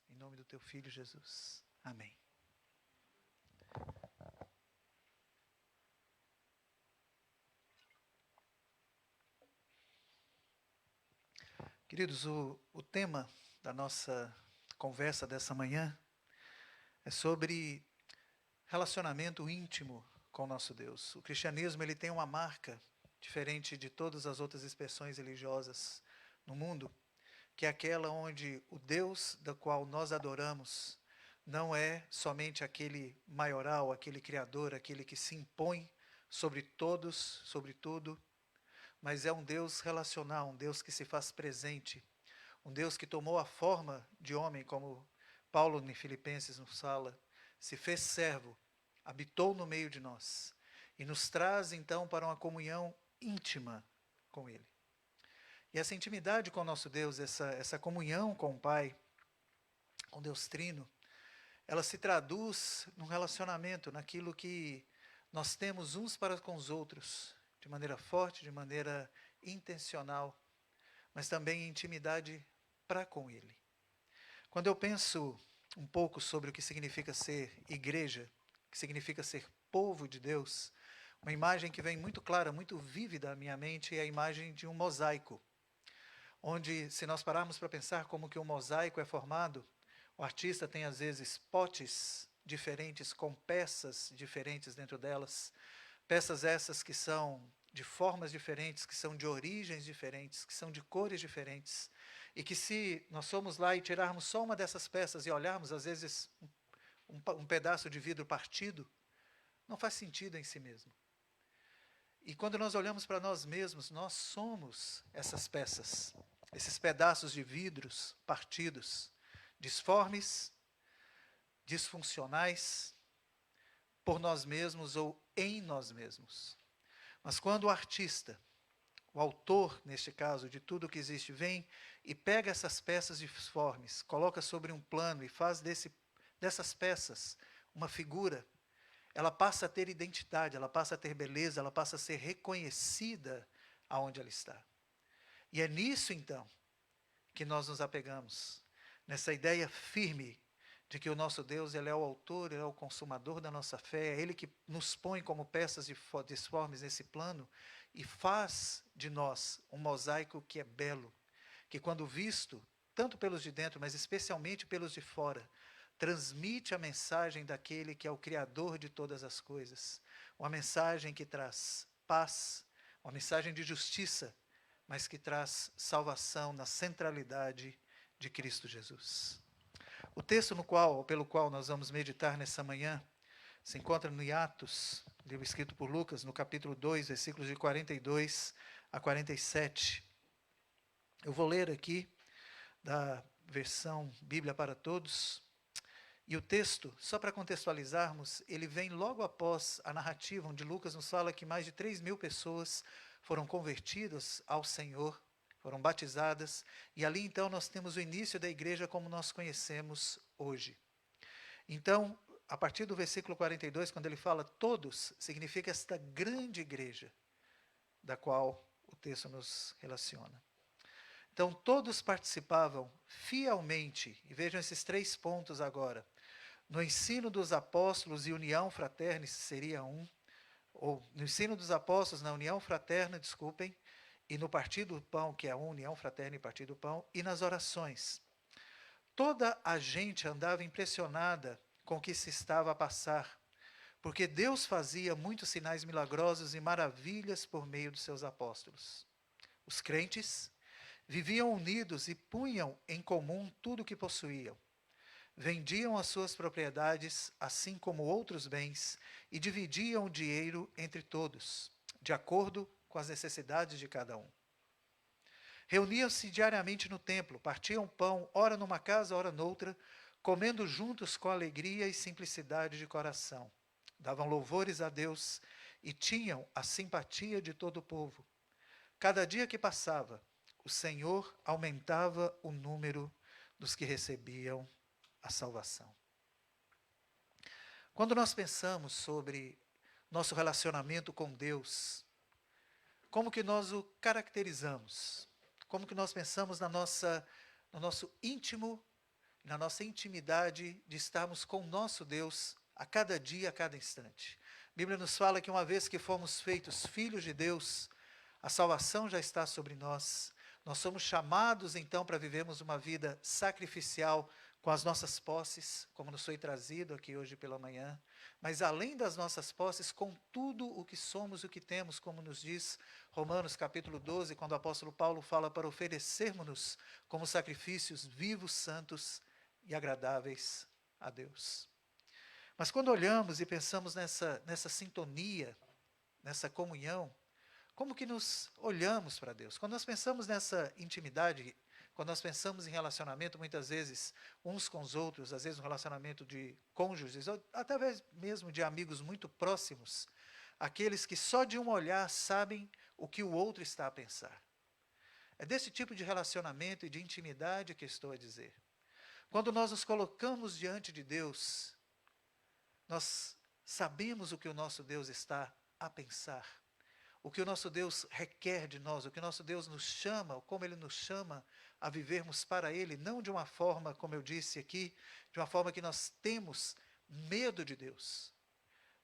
Speaker 4: em nome do Teu Filho Jesus. Amém. Queridos, o tema da nossa conversa dessa manhã é sobre relacionamento íntimo com o nosso Deus. O cristianismo, ele tem uma marca diferente de todas as outras expressões religiosas no mundo, que é aquela onde o Deus da qual nós adoramos não é somente aquele maioral, aquele criador, aquele que se impõe sobre todos, sobre tudo, mas é um Deus relacional, um Deus que se faz presente, um Deus que tomou a forma de homem, como Paulo em Filipenses nos fala, se fez servo, habitou no meio de nós e nos traz então para uma comunhão íntima com Ele. E essa intimidade com o nosso Deus, essa comunhão com o Pai, com Deus Trino, ela se traduz num relacionamento, naquilo que nós temos uns para com os outros, de maneira forte, de maneira intencional, mas também em intimidade para com Ele. Quando eu penso um pouco sobre o que significa ser igreja, o que significa ser povo de Deus, uma imagem que vem muito clara, muito vívida à minha mente é a imagem de um mosaico, onde, se nós pararmos para pensar como que um mosaico é formado, o artista tem às vezes potes diferentes, com peças diferentes dentro delas, peças essas que são de formas diferentes, que são de origens diferentes, que são de cores diferentes, e que se nós formos lá e tirarmos só uma dessas peças e olharmos, às vezes, um pedaço de vidro partido, não faz sentido em si mesmo. E quando nós olhamos para nós mesmos, nós somos essas peças, esses pedaços de vidros partidos, disformes, disfuncionais, por nós mesmos ou em nós mesmos. Mas quando o artista, o autor, neste caso, de tudo que existe, vem e pega essas peças disformes, coloca sobre um plano e faz dessas peças uma figura, ela passa a ter identidade, ela passa a ter beleza, ela passa a ser reconhecida aonde ela está. E é nisso, então, que nós nos apegamos, nessa ideia firme de que o nosso Deus, Ele é o autor, Ele é o consumador da nossa fé, é Ele que nos põe como peças disformes nesse plano e faz de nós um mosaico que é belo, que quando visto, tanto pelos de dentro, mas especialmente pelos de fora, transmite a mensagem daquele que é o Criador de todas as coisas, uma mensagem que traz paz, uma mensagem de justiça, mas que traz salvação na centralidade de Cristo Jesus. O texto pelo qual nós vamos meditar nessa manhã se encontra no Atos, livro escrito por Lucas, no capítulo 2, versículos de 42 a 47. Eu vou ler aqui da versão Bíblia para Todos. E o texto, só para contextualizarmos, ele vem logo após a narrativa onde Lucas nos fala que mais de 3.000 pessoas foram convertidas ao Senhor foram batizadas, e ali então nós temos o início da igreja como nós conhecemos hoje. Então, a partir do versículo 42, quando ele fala todos, significa esta grande igreja, da qual o texto nos relaciona. Então, todos participavam fielmente, e vejam esses 3 pontos agora, no ensino dos apóstolos e união fraterna, isso seria ou no ensino dos apóstolos, na união fraterna, desculpem, e no partir do pão, que é a união fraterna e partir do pão, e nas orações. Toda a gente andava impressionada com o que se estava a passar, porque Deus fazia muitos sinais milagrosos e maravilhas por meio dos seus apóstolos. Os crentes viviam unidos e punham em comum tudo o que possuíam. Vendiam as suas propriedades, assim como outros bens, e dividiam o dinheiro entre todos, de acordo com as necessidades de cada um. Reuniam-se diariamente no templo, partiam pão, ora numa casa, ora noutra, comendo juntos com alegria e simplicidade de coração. Davam louvores a Deus e tinham a simpatia de todo o povo. Cada dia que passava, o Senhor aumentava o número dos que recebiam a salvação. Quando nós pensamos sobre nosso relacionamento com Deus, como que nós o caracterizamos? Como que nós pensamos no nosso íntimo, na nossa intimidade de estarmos com o nosso Deus a cada dia, a cada instante? A Bíblia nos fala que uma vez que fomos feitos filhos de Deus, a salvação já está sobre nós. Nós somos chamados então para vivermos uma vida sacrificial com as nossas posses, como nos foi trazido aqui hoje pela manhã, mas além das nossas posses, com tudo o que somos e o que temos, como nos diz Romanos capítulo 12, quando o apóstolo Paulo fala para oferecermos-nos como sacrifícios vivos, santos e agradáveis a Deus. Mas quando olhamos e pensamos nessa sintonia, nessa comunhão, como que nos olhamos para Deus? Quando nós pensamos nessa intimidade, quando nós pensamos em relacionamento, muitas vezes, uns com os outros, às vezes um relacionamento de cônjuges, ou até mesmo de amigos muito próximos, aqueles que só de um olhar sabem o que o outro está a pensar. É desse tipo de relacionamento e de intimidade que estou a dizer. Quando nós nos colocamos diante de Deus, nós sabemos o que o nosso Deus está a pensar, o que o nosso Deus requer de nós, o que o nosso Deus nos chama, ou como Ele nos chama a vivermos para Ele, não de uma forma, como eu disse aqui, de uma forma que nós temos medo de Deus,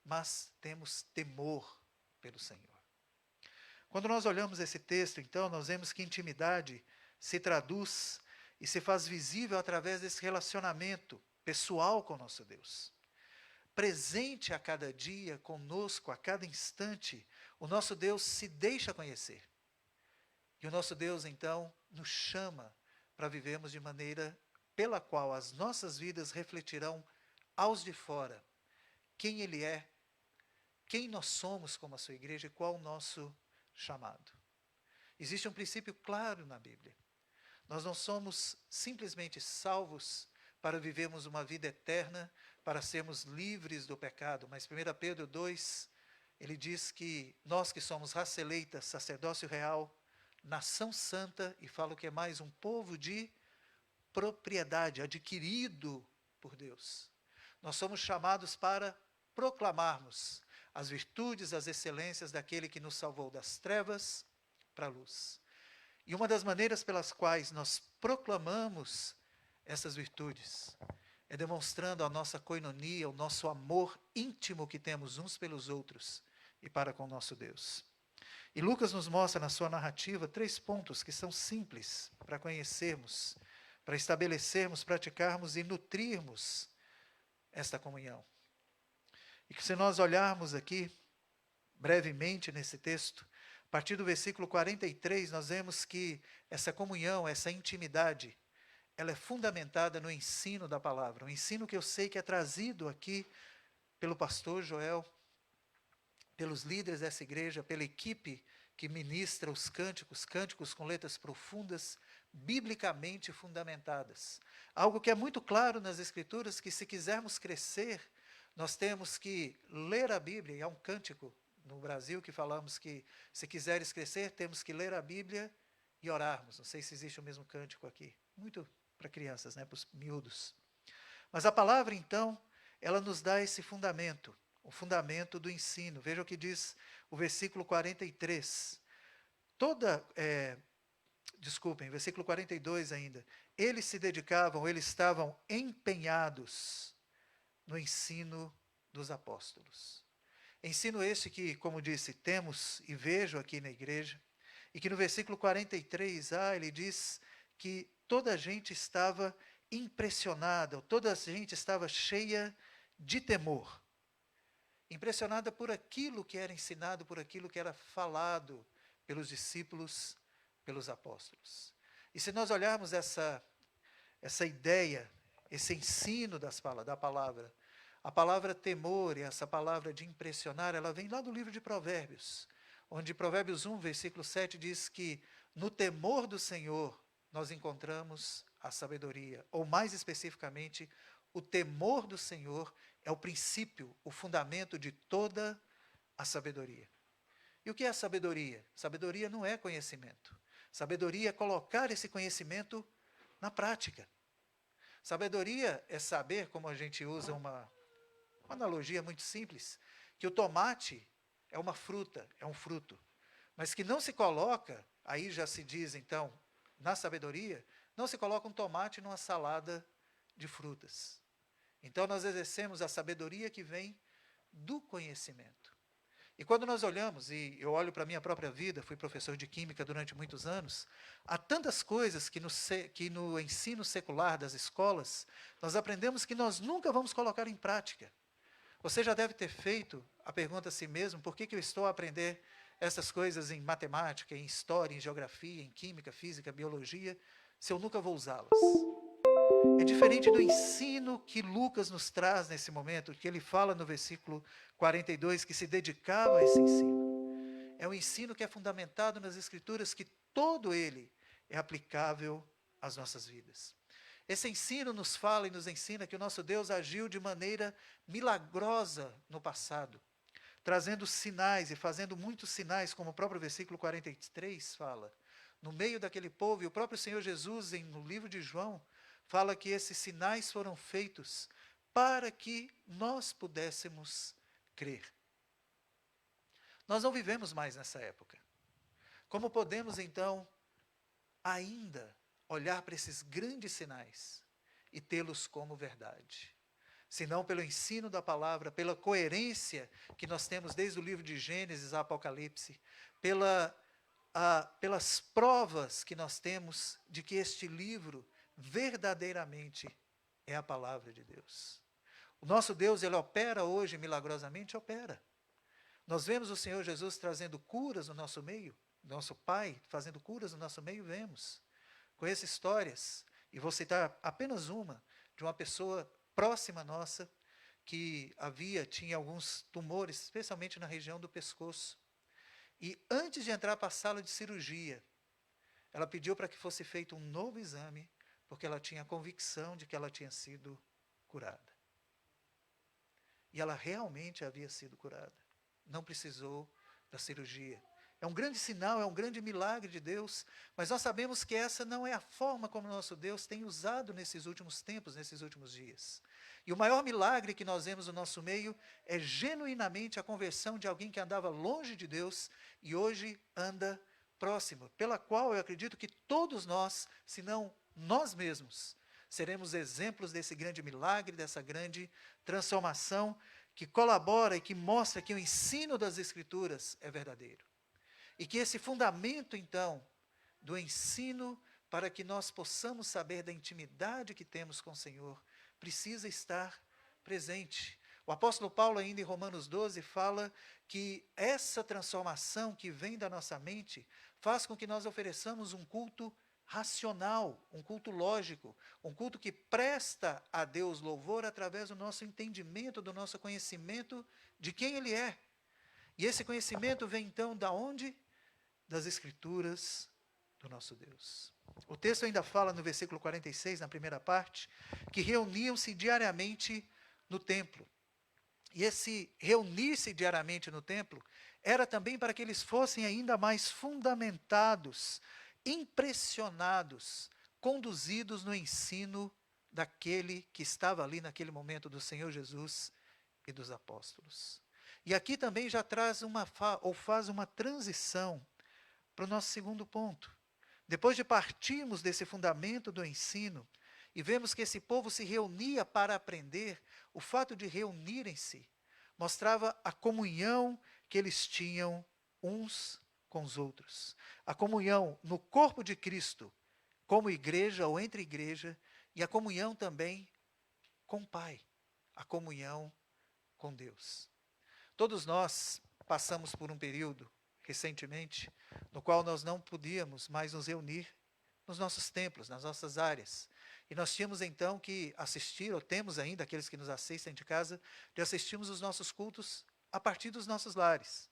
Speaker 4: mas temos temor pelo Senhor. Quando nós olhamos esse texto, então, nós vemos que intimidade se traduz e se faz visível através desse relacionamento pessoal com o nosso Deus. Presente a cada dia, conosco, a cada instante, o nosso Deus se deixa conhecer. E o nosso Deus, então, nos chama para vivermos de maneira pela qual as nossas vidas refletirão aos de fora quem Ele é, quem nós somos como a sua igreja e qual o nosso chamado. Existe um princípio claro na Bíblia. Nós não somos simplesmente salvos para vivermos uma vida eterna, para sermos livres do pecado, mas 1 Pedro 2, ele diz que nós que somos raça eleita, sacerdócio real, nação santa, e fala o que é mais, um povo de propriedade, adquirido por Deus. Nós somos chamados para proclamarmos as virtudes, as excelências daquele que nos salvou das trevas para a luz. E uma das maneiras pelas quais nós proclamamos essas virtudes é demonstrando a nossa coinonia, o nosso amor íntimo que temos uns pelos outros e para com o nosso Deus. E Lucas nos mostra na sua narrativa 3 pontos que são simples para conhecermos, para estabelecermos, praticarmos e nutrirmos esta comunhão. E que se nós olharmos aqui, brevemente nesse texto, a partir do versículo 43, nós vemos que essa comunhão, essa intimidade, ela é fundamentada no ensino da palavra. Um ensino que eu sei que é trazido aqui pelo pastor Joel, pelos líderes dessa igreja, pela equipe que ministra os cânticos com letras profundas, biblicamente fundamentadas. Algo que é muito claro nas Escrituras, que se quisermos crescer, nós temos que ler a Bíblia, e há um cântico no Brasil que falamos que se quiseres crescer, temos que ler a Bíblia e orarmos. Não sei se existe o mesmo cântico aqui. Muito para crianças, né, para os miúdos. Mas a palavra, então, ela nos dá esse fundamento, o fundamento do ensino. Veja o que diz o versículo 43. Versículo 42 ainda. Eles se dedicavam, eles estavam empenhados no ensino dos apóstolos. Ensino esse que, como disse, temos e vejo aqui na igreja, e que no versículo 43a ele diz que toda a gente estava impressionada, toda a gente estava cheia de temor. Impressionada por aquilo que era ensinado, por aquilo que era falado pelos discípulos, pelos apóstolos. E se nós olharmos essa ideia, esse ensino da palavra, a palavra temor e essa palavra de impressionar, ela vem lá do livro de Provérbios, onde Provérbios 1, versículo 7 diz que no temor do Senhor nós encontramos a sabedoria, ou mais especificamente, o temor do Senhor é o princípio, o fundamento de toda a sabedoria. E o que é sabedoria? Sabedoria não é conhecimento. Sabedoria é colocar esse conhecimento na prática. Sabedoria é saber, como a gente usa uma analogia muito simples, que o tomate é uma fruta, é um fruto, mas que não se coloca, aí já se diz então, na sabedoria, não se coloca um tomate numa salada de frutas. Então nós exercemos a sabedoria que vem do conhecimento. E quando nós olhamos, e eu olho para a minha própria vida, fui professor de química durante muitos anos, há tantas coisas que no ensino secular das escolas, nós aprendemos que nós nunca vamos colocar em prática. Você já deve ter feito a pergunta a si mesmo, por que eu estou a aprender essas coisas em matemática, em história, em geografia, em química, física, biologia, se eu nunca vou usá-las? É diferente do ensino que Lucas nos traz nesse momento, que ele fala no versículo 42, que se dedicava a esse ensino. É um ensino que é fundamentado nas Escrituras, que todo ele é aplicável às nossas vidas. Esse ensino nos fala e nos ensina que o nosso Deus agiu de maneira milagrosa no passado, trazendo sinais e fazendo muitos sinais, como o próprio versículo 43 fala, no meio daquele povo, e o próprio Senhor Jesus, no livro de João, fala que esses sinais foram feitos para que nós pudéssemos crer. Nós não vivemos mais nessa época. Como podemos, então, ainda olhar para esses grandes sinais e tê-los como verdade? Senão pelo ensino da palavra, pela coerência que nós temos desde o livro de Gênesis a Apocalipse, pelas provas que nós temos de que este livro verdadeiramente é a palavra de Deus. O nosso Deus, ele opera hoje milagrosamente? Opera. Nós vemos o Senhor Jesus trazendo curas no nosso meio, nosso Pai fazendo curas no nosso meio, vemos. Conheço histórias, e vou citar apenas uma, de uma pessoa próxima nossa, que tinha alguns tumores, especialmente na região do pescoço. E antes de entrar para a sala de cirurgia, ela pediu para que fosse feito um novo exame, porque ela tinha a convicção de que ela tinha sido curada. E ela realmente havia sido curada. Não precisou da cirurgia. É um grande sinal, é um grande milagre de Deus, mas nós sabemos que essa não é a forma como nosso Deus tem usado nesses últimos tempos, nesses últimos dias. E o maior milagre que nós vemos no nosso meio é genuinamente a conversão de alguém que andava longe de Deus e hoje anda próximo, pela qual eu acredito que todos nós, se não nós mesmos, seremos exemplos desse grande milagre, dessa grande transformação que colabora e que mostra que o ensino das Escrituras é verdadeiro. E que esse fundamento, então, do ensino para que nós possamos saber da intimidade que temos com o Senhor, precisa estar presente. O apóstolo Paulo, ainda em Romanos 12, fala que essa transformação que vem da nossa mente faz com que nós ofereçamos um culto racional, um culto lógico, um culto que presta a Deus louvor através do nosso entendimento, do nosso conhecimento de quem Ele é. E esse conhecimento vem então da onde? Das Escrituras do nosso Deus. O texto ainda fala no versículo 46, na primeira parte, que reuniam-se diariamente no templo. E esse reunir-se diariamente no templo era também para que eles fossem ainda mais fundamentados impressionados, conduzidos no ensino daquele que estava ali naquele momento, do Senhor Jesus e dos apóstolos. E aqui também já traz faz uma transição para o nosso segundo ponto. Depois de partirmos desse fundamento do ensino e vemos que esse povo se reunia para aprender, o fato de reunirem-se mostrava a comunhão que eles tinham uns com os outros. A comunhão no corpo de Cristo, como igreja ou entre igreja, e a comunhão também com o Pai, a comunhão com Deus. Todos nós passamos por um período, recentemente, no qual nós não podíamos mais nos reunir nos nossos templos, nas nossas áreas. E nós tínhamos então que assistir, ou temos ainda, aqueles que nos assistem de casa, de assistirmos os nossos cultos a partir dos nossos lares.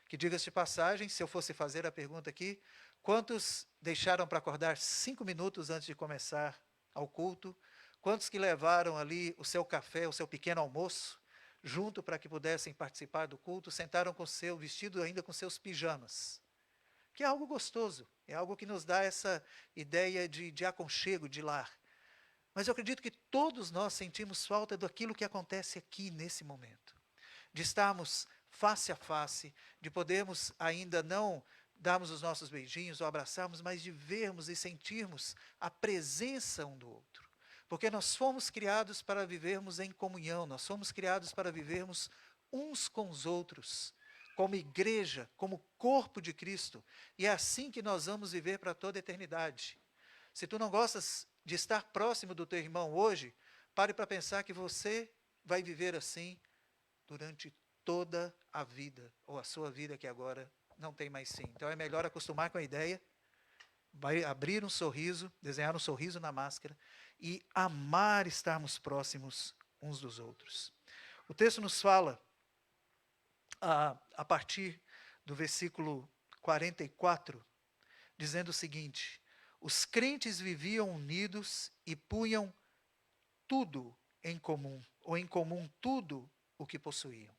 Speaker 4: Que, diga-se de passagem, se eu fosse fazer a pergunta aqui, quantos deixaram para acordar 5 minutos antes de começar ao culto? Quantos que levaram ali o seu café, o seu pequeno almoço, junto para que pudessem participar do culto, sentaram com o seu vestido ainda com seus pijamas? Que é algo gostoso, é algo que nos dá essa ideia de aconchego, de lar. Mas eu acredito que todos nós sentimos falta daquilo que acontece aqui nesse momento. De estarmos face a face, de podermos ainda não darmos os nossos beijinhos ou abraçarmos, mas de vermos e sentirmos a presença um do outro. Porque nós fomos criados para vivermos em comunhão, nós fomos criados para vivermos uns com os outros, como igreja, como corpo de Cristo. E é assim que nós vamos viver para toda a eternidade. Se tu não gostas de estar próximo do teu irmão hoje, pare para pensar que você vai viver assim durante toda a vida, ou a sua vida que agora não tem mais fim. Então é melhor acostumar com a ideia, vai abrir um sorriso, desenhar um sorriso na máscara e amar estarmos próximos uns dos outros. O texto nos fala, a partir do versículo 44, dizendo o seguinte: os crentes viviam unidos e punham tudo em comum, ou em comum tudo o que possuíam.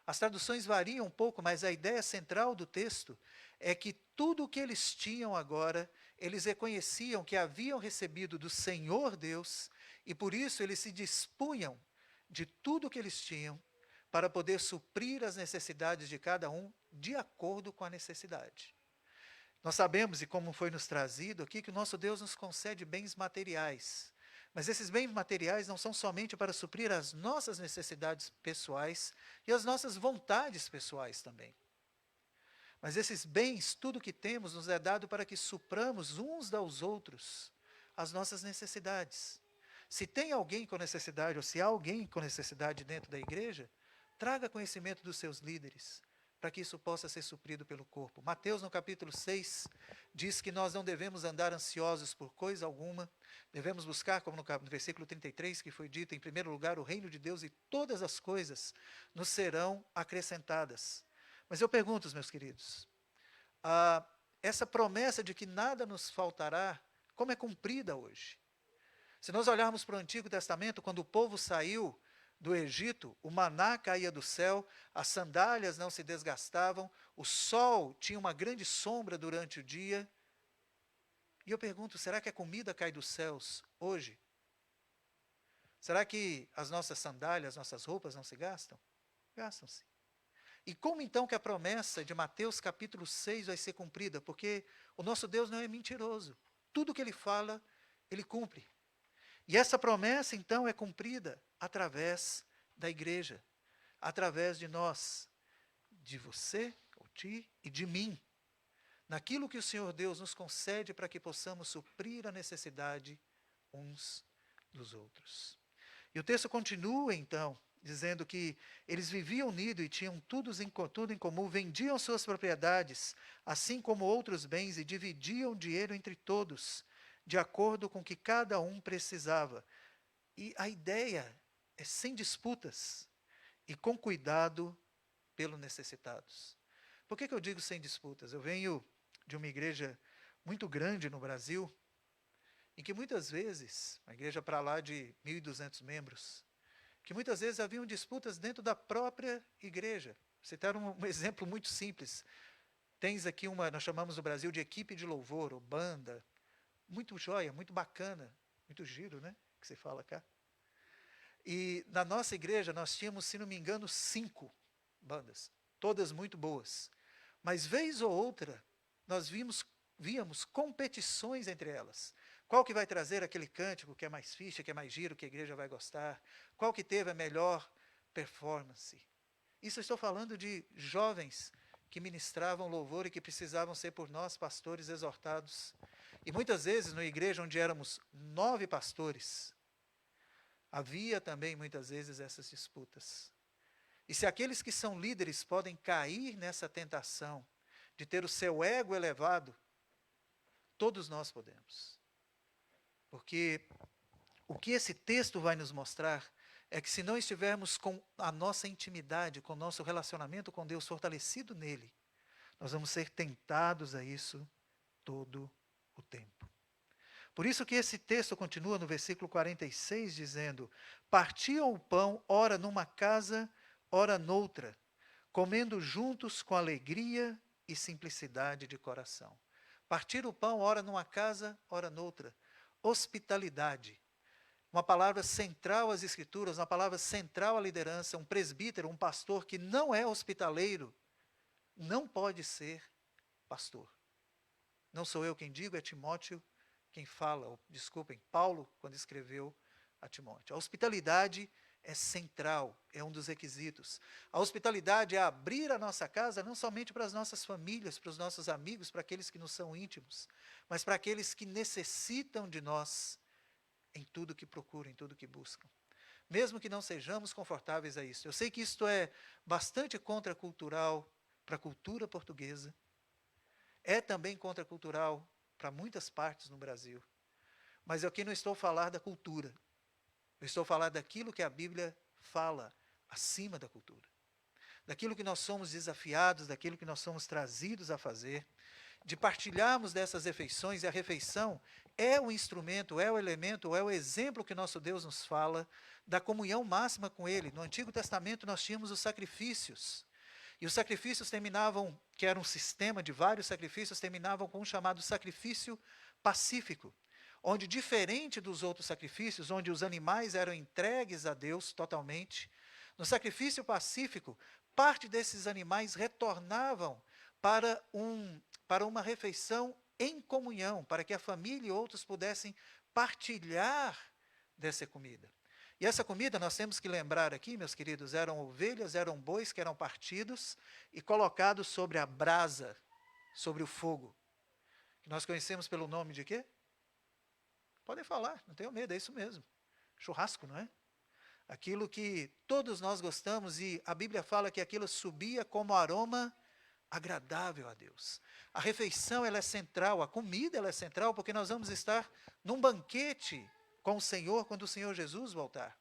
Speaker 4: As traduções variam um pouco, mas a ideia central do texto é que tudo o que eles tinham agora, eles reconheciam que haviam recebido do Senhor Deus, e por isso eles se dispunham de tudo o que eles tinham para poder suprir as necessidades de cada um de acordo com a necessidade. Nós sabemos, e como foi nos trazido aqui, que o nosso Deus nos concede bens materiais. Mas esses bens materiais não são somente para suprir as nossas necessidades pessoais e as nossas vontades pessoais também. Mas esses bens, tudo que temos, nos é dado para que supramos uns aos outros as nossas necessidades. Se tem alguém com necessidade, ou se há alguém com necessidade dentro da igreja, traga conhecimento dos seus líderes, para que isso possa ser suprido pelo corpo. Mateus, no capítulo 6, diz que nós não devemos andar ansiosos por coisa alguma, devemos buscar, como no versículo 33, que foi dito, em primeiro lugar, o reino de Deus, e todas as coisas nos serão acrescentadas. Mas eu pergunto, meus queridos, essa promessa de que nada nos faltará, como é cumprida hoje? Se nós olharmos para o Antigo Testamento, quando o povo saiu do Egito, o maná caía do céu, as sandálias não se desgastavam, o sol tinha uma grande sombra durante o dia. E eu pergunto, será que a comida cai dos céus hoje? Será que as nossas sandálias, as nossas roupas não se gastam? Gastam-se. E como então que a promessa de Mateus capítulo 6 vai ser cumprida? Porque o nosso Deus não é mentiroso. Tudo que Ele fala, Ele cumpre. E essa promessa, então, é cumprida através da igreja, através de nós, de você, ou ti, e de mim, naquilo que o Senhor Deus nos concede para que possamos suprir a necessidade uns dos outros. E o texto continua, então, dizendo que eles viviam unidos e tinham tudo em comum, vendiam suas propriedades, assim como outros bens, e dividiam o dinheiro entre todos, de acordo com o que cada um precisava. E a ideia é sem disputas e com cuidado pelos necessitados. Por que eu digo sem disputas? Eu venho de uma igreja muito grande no Brasil, em que muitas vezes, uma igreja para lá de 1.200 membros, que muitas vezes haviam disputas dentro da própria igreja. Vou citar um exemplo muito simples. tens aqui nós chamamos no Brasil de equipe de louvor, ou banda, muito joia, muito bacana, muito giro, né? Que se fala cá. E na nossa igreja nós tínhamos, se não me engano, 5 bandas, todas muito boas. Mas vez ou outra, nós víamos competições entre elas. Qual que vai trazer aquele cântico que é mais ficha, que é mais giro, que a igreja vai gostar? Qual que teve a melhor performance? Isso eu estou falando de jovens que ministravam louvor e que precisavam ser por nós, pastores, exortados. E muitas vezes, na igreja onde éramos 9 pastores, havia também muitas vezes essas disputas. E se aqueles que são líderes podem cair nessa tentação de ter o seu ego elevado, todos nós podemos. Porque o que esse texto vai nos mostrar é que se não estivermos com a nossa intimidade, com o nosso relacionamento com Deus fortalecido nele, nós vamos ser tentados a isso todo o tempo. Por isso que esse texto continua no versículo 46, dizendo: partiam o pão, ora numa casa, ora noutra, comendo juntos com alegria e simplicidade de coração. Partir o pão, ora numa casa, ora noutra. Hospitalidade. Uma palavra central às Escrituras, uma palavra central à liderança. Um presbítero, um pastor que não é hospitaleiro, não pode ser pastor. Não sou eu quem digo, é Timóteo quem fala, desculpem, Paulo, quando escreveu a Timóteo. A hospitalidade é central, é um dos requisitos. A hospitalidade é abrir a nossa casa não somente para as nossas famílias, para os nossos amigos, para aqueles que nos são íntimos, mas para aqueles que necessitam de nós em tudo que procuram, em tudo que buscam. Mesmo que não sejamos confortáveis a isso. Eu sei que isto é bastante contracultural para a cultura portuguesa, é também contracultural para muitas partes no Brasil. Mas eu aqui não estou a falar da cultura. Eu estou a falar daquilo que a Bíblia fala acima da cultura. Daquilo que nós somos desafiados, daquilo que nós somos trazidos a fazer, de partilharmos dessas refeições, e a refeição é o instrumento, é o elemento, é o exemplo que nosso Deus nos fala da comunhão máxima com Ele. No Antigo Testamento nós tínhamos os sacrifícios. E os sacrifícios terminavam, que era um sistema de vários sacrifícios, terminavam com um chamado sacrifício pacífico, onde, diferente dos outros sacrifícios, onde os animais eram entregues a Deus totalmente, no sacrifício pacífico, parte desses animais retornavam para uma refeição em comunhão, para que a família e outros pudessem partilhar dessa comida. E essa comida, nós temos que lembrar aqui, meus queridos, eram ovelhas, eram bois que eram partidos e colocados sobre a brasa, sobre o fogo. Que nós conhecemos pelo nome de quê? Podem falar, não tenham medo, é isso mesmo. Churrasco, não é? Aquilo que todos nós gostamos, e a Bíblia fala que aquilo subia como aroma agradável a Deus. A refeição, ela é central, a comida, ela é central, porque nós vamos estar num banquete com o Senhor, quando o Senhor Jesus voltar.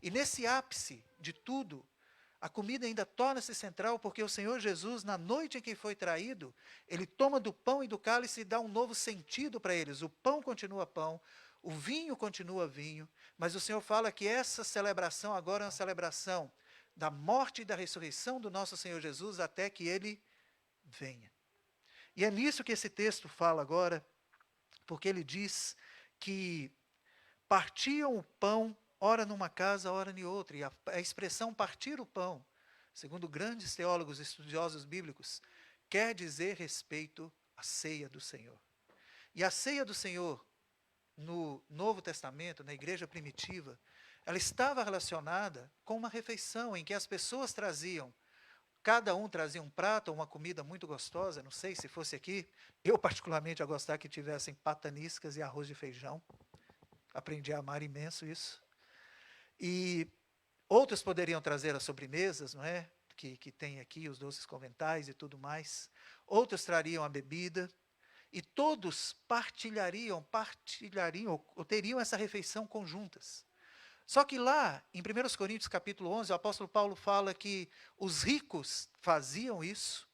Speaker 4: E nesse ápice de tudo, a comida ainda torna-se central, porque o Senhor Jesus, na noite em que foi traído, Ele toma do pão e do cálice e dá um novo sentido para eles. O pão continua pão, o vinho continua vinho, mas o Senhor fala que essa celebração agora é uma celebração da morte e da ressurreição do nosso Senhor Jesus, até que Ele venha. E é nisso que esse texto fala agora, porque ele diz que partiam o pão, ora numa casa, ora em outra. E a expressão partir o pão, segundo grandes teólogos e estudiosos bíblicos, quer dizer respeito à ceia do Senhor. E a ceia do Senhor, no Novo Testamento, na igreja primitiva, ela estava relacionada com uma refeição em que as pessoas traziam, cada um trazia um prato ou uma comida muito gostosa. Não sei se fosse aqui, eu particularmente a gostar que tivessem pataniscas e arroz de feijão. Aprendi a amar imenso isso. E outros poderiam trazer as sobremesas, não é? Que tem aqui, os doces conventais e tudo mais. Outros trariam a bebida. E todos partilhariam ou teriam essa refeição conjuntas. Só que lá, em 1 Coríntios capítulo 11, o apóstolo Paulo fala que os ricos faziam isso,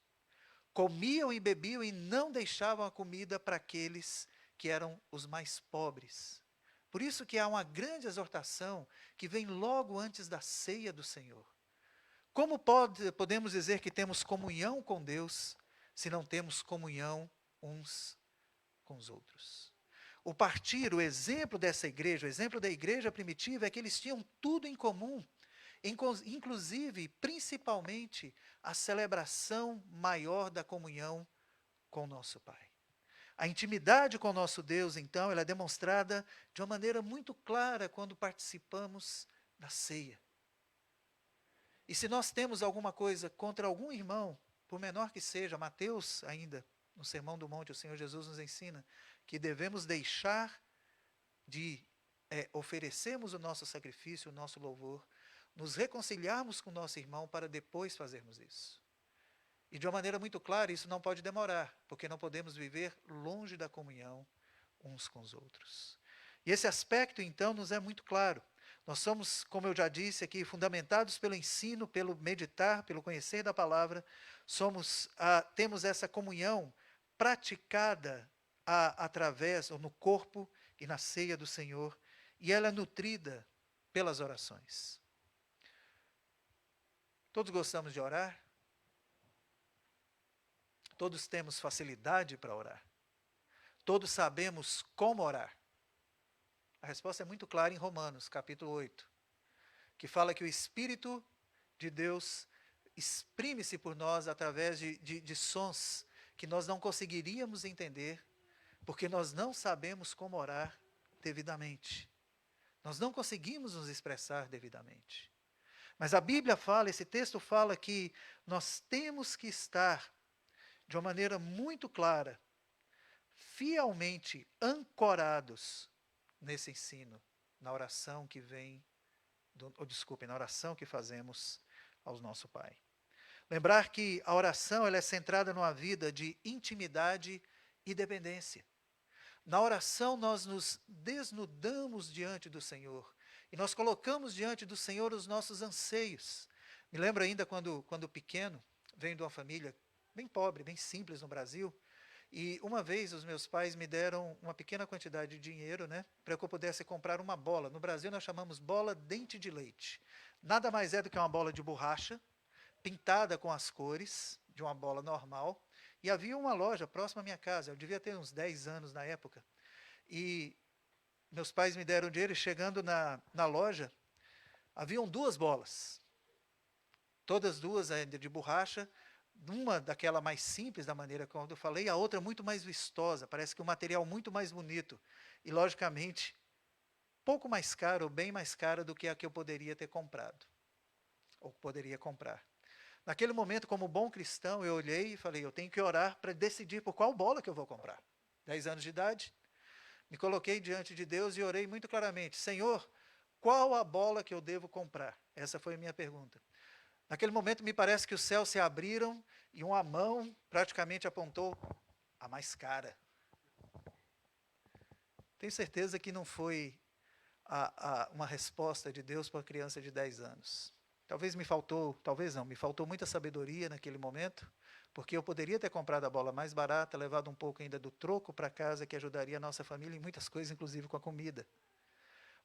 Speaker 4: comiam e bebiam e não deixavam a comida para aqueles que eram os mais pobres. Por isso que há uma grande exortação que vem logo antes da ceia do Senhor. Como podemos dizer que temos comunhão com Deus, se não temos comunhão uns com os outros. O partir, o exemplo dessa igreja, o exemplo da igreja primitiva é que eles tinham tudo em comum, inclusive, principalmente, a celebração maior da comunhão com o nosso Pai. A intimidade com o nosso Deus, então, ela é demonstrada de uma maneira muito clara quando participamos da ceia. E se nós temos alguma coisa contra algum irmão, por menor que seja, Mateus ainda, no Sermão do Monte, o Senhor Jesus nos ensina que devemos deixar de oferecermos o nosso sacrifício, o nosso louvor, nos reconciliarmos com o nosso irmão para depois fazermos isso. E de uma maneira muito clara, isso não pode demorar, porque não podemos viver longe da comunhão uns com os outros. E esse aspecto, então, nos é muito claro. Nós somos, como eu já disse aqui, fundamentados pelo ensino, pelo meditar, pelo conhecer da palavra, temos essa comunhão praticada através, ou no corpo e na ceia do Senhor, e ela é nutrida pelas orações. Todos gostamos de orar? Todos temos facilidade para orar? Todos sabemos como orar? A resposta é muito clara em Romanos, capítulo 8, que fala que o Espírito de Deus exprime-se por nós através de sons que nós não conseguiríamos entender, porque nós não sabemos como orar devidamente. Nós não conseguimos nos expressar devidamente. Mas a Bíblia fala, esse texto fala que nós temos que estar, de uma maneira muito clara, fielmente ancorados nesse ensino, na oração que na oração que fazemos ao nosso Pai. Lembrar que a oração ela é centrada numa vida de intimidade e dependência. Na oração nós nos desnudamos diante do Senhor e nós colocamos diante do Senhor os nossos anseios. Me lembro ainda quando pequeno, venho de uma família bem pobre, bem simples no Brasil, e uma vez os meus pais me deram uma pequena quantidade de dinheiro, para que eu pudesse comprar uma bola. No Brasil nós chamamos bola dente de leite. Nada mais é do que uma bola de borracha, pintada com as cores de uma bola normal. E havia uma loja próxima à minha casa, eu devia ter uns 10 anos na época. E meus pais me deram dinheiro e chegando na loja, haviam 2 bolas. Todas duas ainda de borracha, uma daquela mais simples, da maneira como eu falei, a outra muito mais vistosa, parece que um material muito mais bonito. E, logicamente, pouco mais caro, ou bem mais cara do que a que eu poderia ter comprado, ou poderia comprar. Naquele momento, como bom cristão, eu olhei e falei, eu tenho que orar para decidir por qual bola que eu vou comprar. 10 anos de idade, me coloquei diante de Deus e orei muito claramente, Senhor, qual a bola que eu devo comprar? Essa foi a minha pergunta. Naquele momento, me parece que os céus se abriram e uma mão praticamente apontou a mais cara. Tenho certeza que não foi uma resposta de Deus para uma criança de 10 anos. Me faltou muita sabedoria naquele momento, porque eu poderia ter comprado a bola mais barata, levado um pouco ainda do troco para casa, que ajudaria a nossa família em muitas coisas, inclusive com a comida.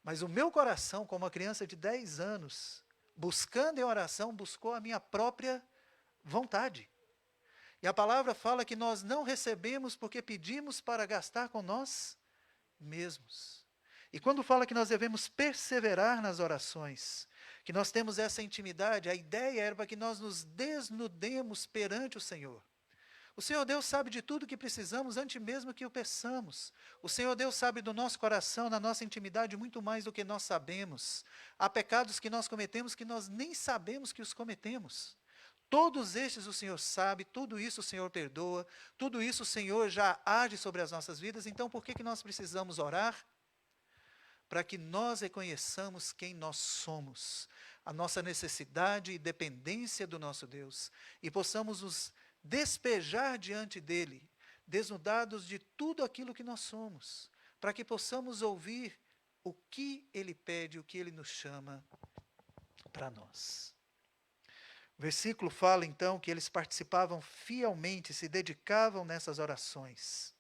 Speaker 4: Mas o meu coração, como uma criança de 10 anos, buscando em oração, buscou a minha própria vontade. E a palavra fala que nós não recebemos porque pedimos para gastar com nós mesmos. E quando fala que nós devemos perseverar nas orações, que nós temos essa intimidade, a ideia era para que nós nos desnudemos perante o Senhor. O Senhor Deus sabe de tudo que precisamos antes mesmo que o peçamos. O Senhor Deus sabe do nosso coração, na nossa intimidade, muito mais do que nós sabemos. Há pecados que nós cometemos que nós nem sabemos que os cometemos. Todos estes o Senhor sabe, tudo isso o Senhor perdoa, tudo isso o Senhor já age sobre as nossas vidas. Então, por que nós precisamos orar? Para que nós reconheçamos quem nós somos, a nossa necessidade e dependência do nosso Deus, e possamos nos despejar diante dele, desnudados de tudo aquilo que nós somos, para que possamos ouvir o que ele pede, o que ele nos chama para nós. O versículo fala então que eles participavam fielmente, se dedicavam nessas orações.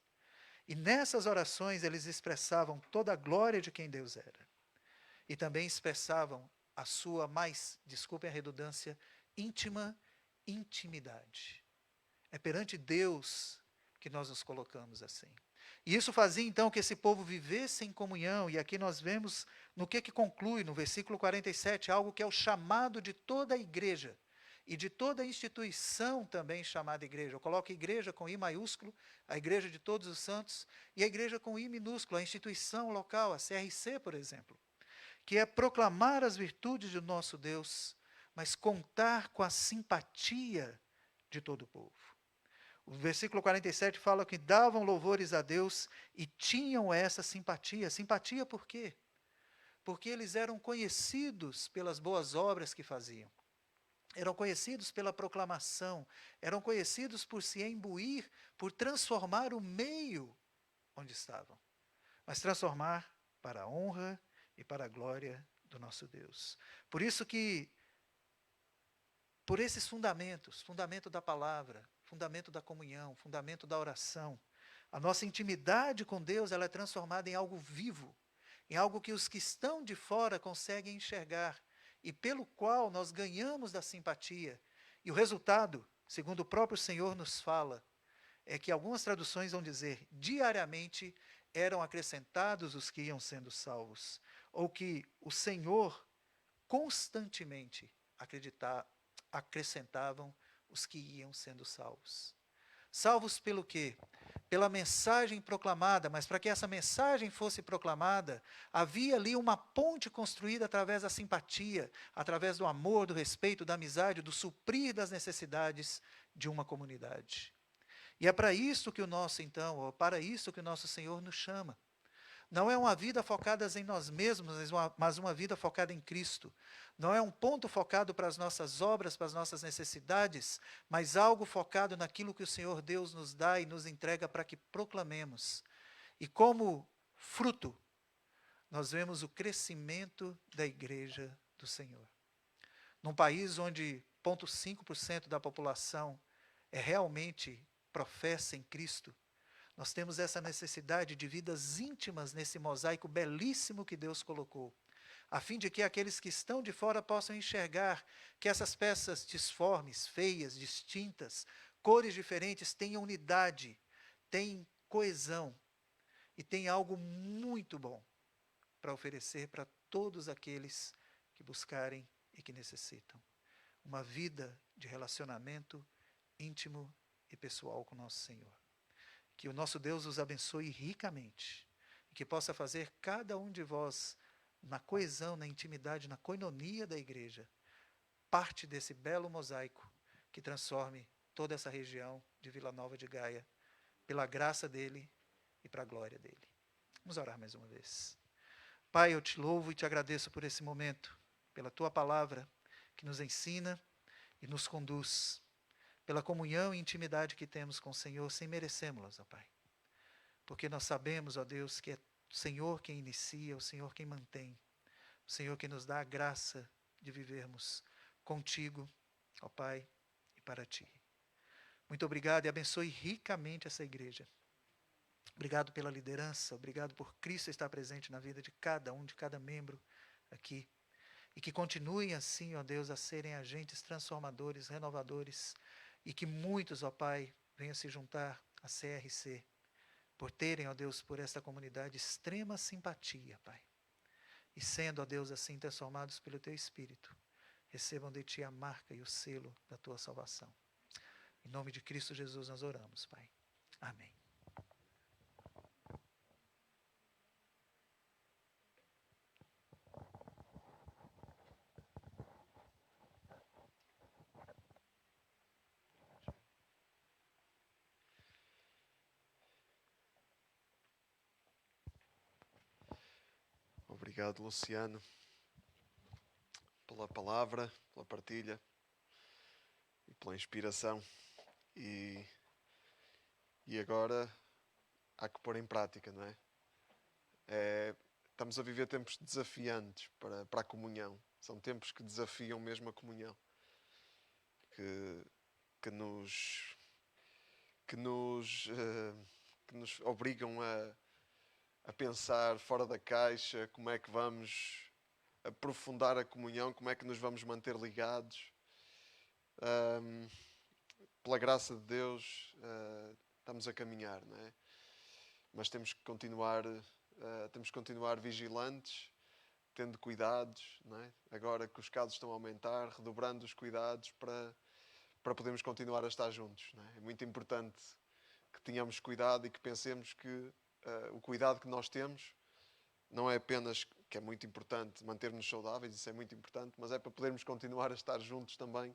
Speaker 4: E nessas orações eles expressavam toda a glória de quem Deus era. E também expressavam a sua mais, desculpem a redundância, íntima intimidade. É perante Deus que nós nos colocamos assim. E isso fazia então que esse povo vivesse em comunhão, e aqui nós vemos no que conclui no versículo 47, algo que é o chamado de toda a igreja, e de toda a instituição também chamada igreja. Eu coloco igreja com I maiúsculo, a igreja de todos os santos, e a igreja com I minúsculo, a instituição local, a CRC, por exemplo, que é proclamar as virtudes do nosso Deus, mas contar com a simpatia de todo o povo. O versículo 47 fala que davam louvores a Deus e tinham essa simpatia. Simpatia por quê? Porque eles eram conhecidos pelas boas obras que faziam. Eram conhecidos pela proclamação. Eram conhecidos por se imbuir, por transformar o meio onde estavam. Mas transformar para a honra e para a glória do nosso Deus. Por isso que, por esses fundamentos, fundamento da palavra, fundamento da comunhão, fundamento da oração, a nossa intimidade com Deus, ela é transformada em algo vivo, em algo que os que estão de fora conseguem enxergar, e pelo qual nós ganhamos da simpatia. E o resultado, segundo o próprio Senhor nos fala, é que algumas traduções vão dizer, diariamente eram acrescentados os que iam sendo salvos, ou que o Senhor constantemente acrescentavam os que iam sendo salvos. Salvos pelo quê? Pela mensagem proclamada, mas para que essa mensagem fosse proclamada, havia ali uma ponte construída através da simpatia, através do amor, do respeito, da amizade, do suprir das necessidades de uma comunidade. E é para isso que o nosso, então, ou para isso que o nosso Senhor nos chama. Não é uma vida focada em nós mesmos, mas uma vida focada em Cristo. Não é um ponto focado para as nossas obras, para as nossas necessidades, mas algo focado naquilo que o Senhor Deus nos dá e nos entrega para que proclamemos. E como fruto, nós vemos o crescimento da igreja do Senhor. Num país onde 0,5% da população realmente professa em Cristo, nós temos essa necessidade de vidas íntimas nesse mosaico belíssimo que Deus colocou, a fim de que aqueles que estão de fora possam enxergar que essas peças disformes, feias, distintas, cores diferentes, têm unidade, têm coesão e têm algo muito bom para oferecer para todos aqueles que buscarem e que necessitam. Uma vida de relacionamento íntimo e pessoal com nosso Senhor. Que o nosso Deus os abençoe ricamente e que possa fazer cada um de vós, na coesão, na intimidade, na coinonia da igreja, parte desse belo mosaico que transforme toda essa região de Vila Nova de Gaia, pela graça dele e para a glória dele. Vamos orar mais uma vez. Pai, eu te louvo e te agradeço por esse momento, pela tua palavra que nos ensina e nos conduz, pela comunhão e intimidade que temos com o Senhor, sem merecê-las, ó Pai. Porque nós sabemos, ó Deus, que é o Senhor quem inicia, o Senhor quem mantém, o Senhor quem nos dá a graça de vivermos contigo, ó Pai, e para ti. Muito obrigado e abençoe ricamente essa igreja. Obrigado pela liderança, obrigado por Cristo estar presente na vida de cada um, de cada membro aqui. E que continuem assim, ó Deus, a serem agentes transformadores, renovadores, e que muitos, ó Pai, venham se juntar à CRC, por terem, ó Deus, por esta comunidade extrema simpatia, Pai. E sendo, ó Deus, assim transformados pelo Teu Espírito, recebam de Ti a marca e o selo da Tua salvação. Em nome de Cristo Jesus nós oramos, Pai. Amém.
Speaker 2: Obrigado, Luciano, pela palavra, pela partilha e pela inspiração. E agora há que pôr em prática, não é? Estamos a viver tempos desafiantes para a comunhão. São tempos que desafiam mesmo a comunhão. Que nos obrigam a pensar fora da caixa, como é que vamos aprofundar a comunhão, como é que nos vamos manter ligados. pela graça de Deus, estamos a caminhar, não é? Mas temos que continuar vigilantes, tendo cuidados, não é? Agora que os casos estão a aumentar, redobrando os cuidados para podermos continuar a estar juntos, não é? É muito importante que tenhamos cuidado e que pensemos que o cuidado que nós temos não é apenas, que é muito importante, manter-nos saudáveis, isso é muito importante, mas é para podermos continuar a estar juntos também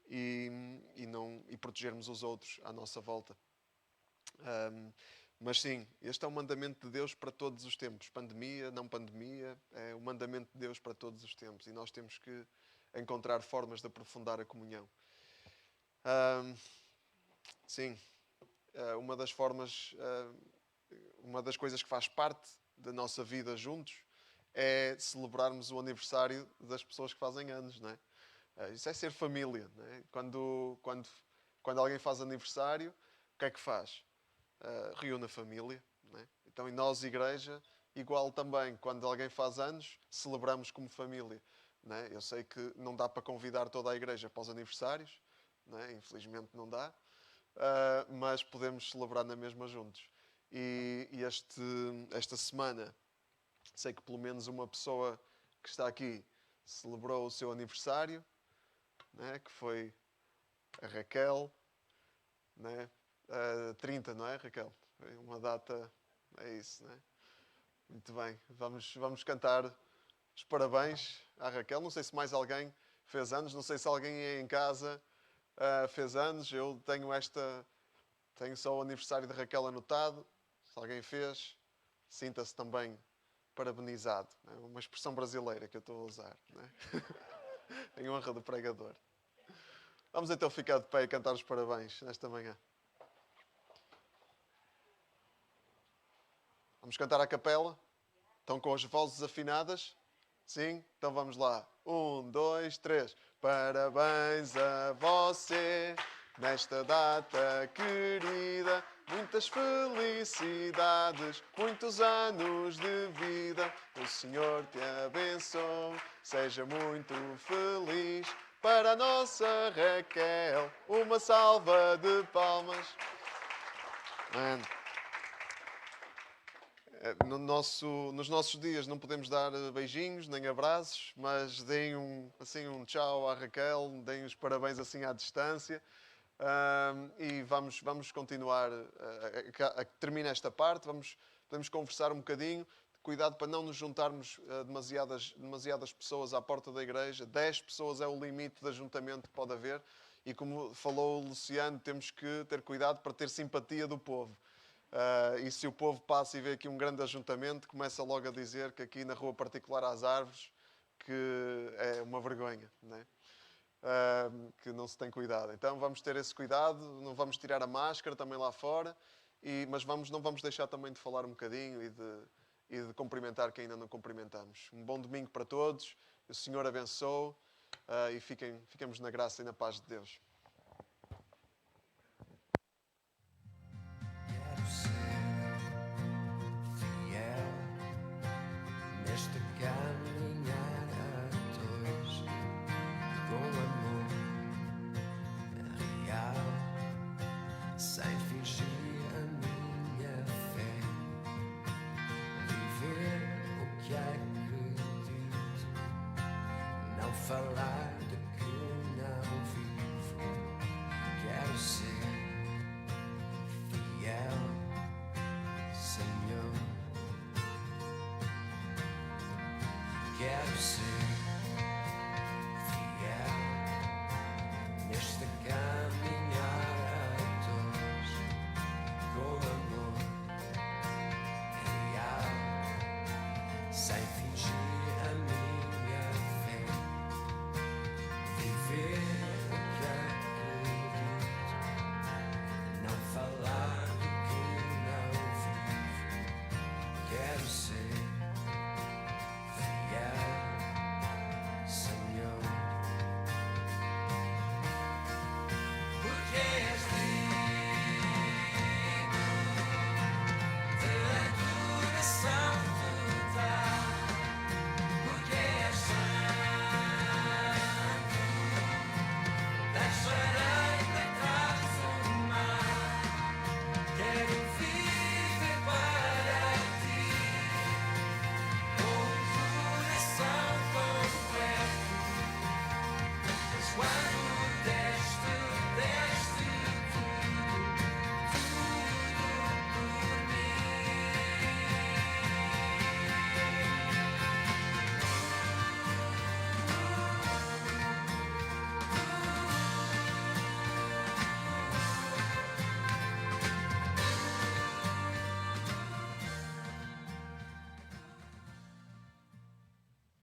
Speaker 2: e protegermos os outros à nossa volta. Mas sim, este é o mandamento de Deus para todos os tempos. Pandemia, não pandemia, é o mandamento de Deus para todos os tempos. E nós temos que encontrar formas de aprofundar a comunhão. Sim, uma das formas, uma das coisas que faz parte da nossa vida juntos é celebrarmos o aniversário das pessoas que fazem anos, não é? Isso é ser família, não é? Quando alguém faz aniversário, o que é que faz? Reúne a família, não é? Então, e nós, igreja, igual também, quando alguém faz anos, celebramos como família, não é? Eu sei que não dá para convidar toda a igreja para os aniversários, não é? Infelizmente não dá, mas podemos celebrar na mesma juntos. E esta semana, sei que pelo menos uma pessoa que está aqui celebrou o seu aniversário, né? Que foi a Raquel, né? 30, não é, Raquel? Foi uma data, é isso, não é? Muito bem, vamos cantar os parabéns à Raquel. Não sei se mais alguém fez anos, não sei se alguém aí em casa fez anos. Eu tenho só o aniversário de Raquel anotado. Se alguém fez, sinta-se também parabenizado. É uma expressão brasileira que eu estou a usar, não é? Em honra do pregador. Vamos então ficar de pé e cantar os parabéns nesta manhã. Vamos cantar a capela? Estão com as vozes afinadas? Sim? Então vamos lá. 1, 2, 3. Parabéns a você nesta data querida. Muitas felicidades, muitos anos de vida. O Senhor te abençoe, seja muito feliz. Para a nossa Raquel, uma salva de palmas. Nos nossos dias não podemos dar beijinhos nem abraços, mas deem um tchau à Raquel, deem os parabéns assim à distância. E vamos continuar, termina esta parte, podemos conversar um bocadinho. Cuidado para não nos juntarmos demasiadas pessoas à porta da igreja. 10 pessoas é o limite de ajuntamento que pode haver. E como falou o Luciano, temos que ter cuidado para ter simpatia do povo. E se o povo passa e vê aqui um grande ajuntamento, começa logo a dizer que aqui na rua particular às árvores, que é uma vergonha, não é? Que não se tem cuidado. Então vamos ter esse cuidado, não vamos tirar a máscara também lá fora, mas não vamos deixar também de falar um bocadinho e de cumprimentar quem ainda não cumprimentamos. Um bom domingo para todos, o Senhor abençoe e fiquemos na graça e na paz de Deus.
Speaker 5: Quero ser fiel neste caminhar a dois, com amor real, sem fingir a minha fé, viver o que acredito, não falar de que não vivo. Quero ser fiel, Senhor. Quero ser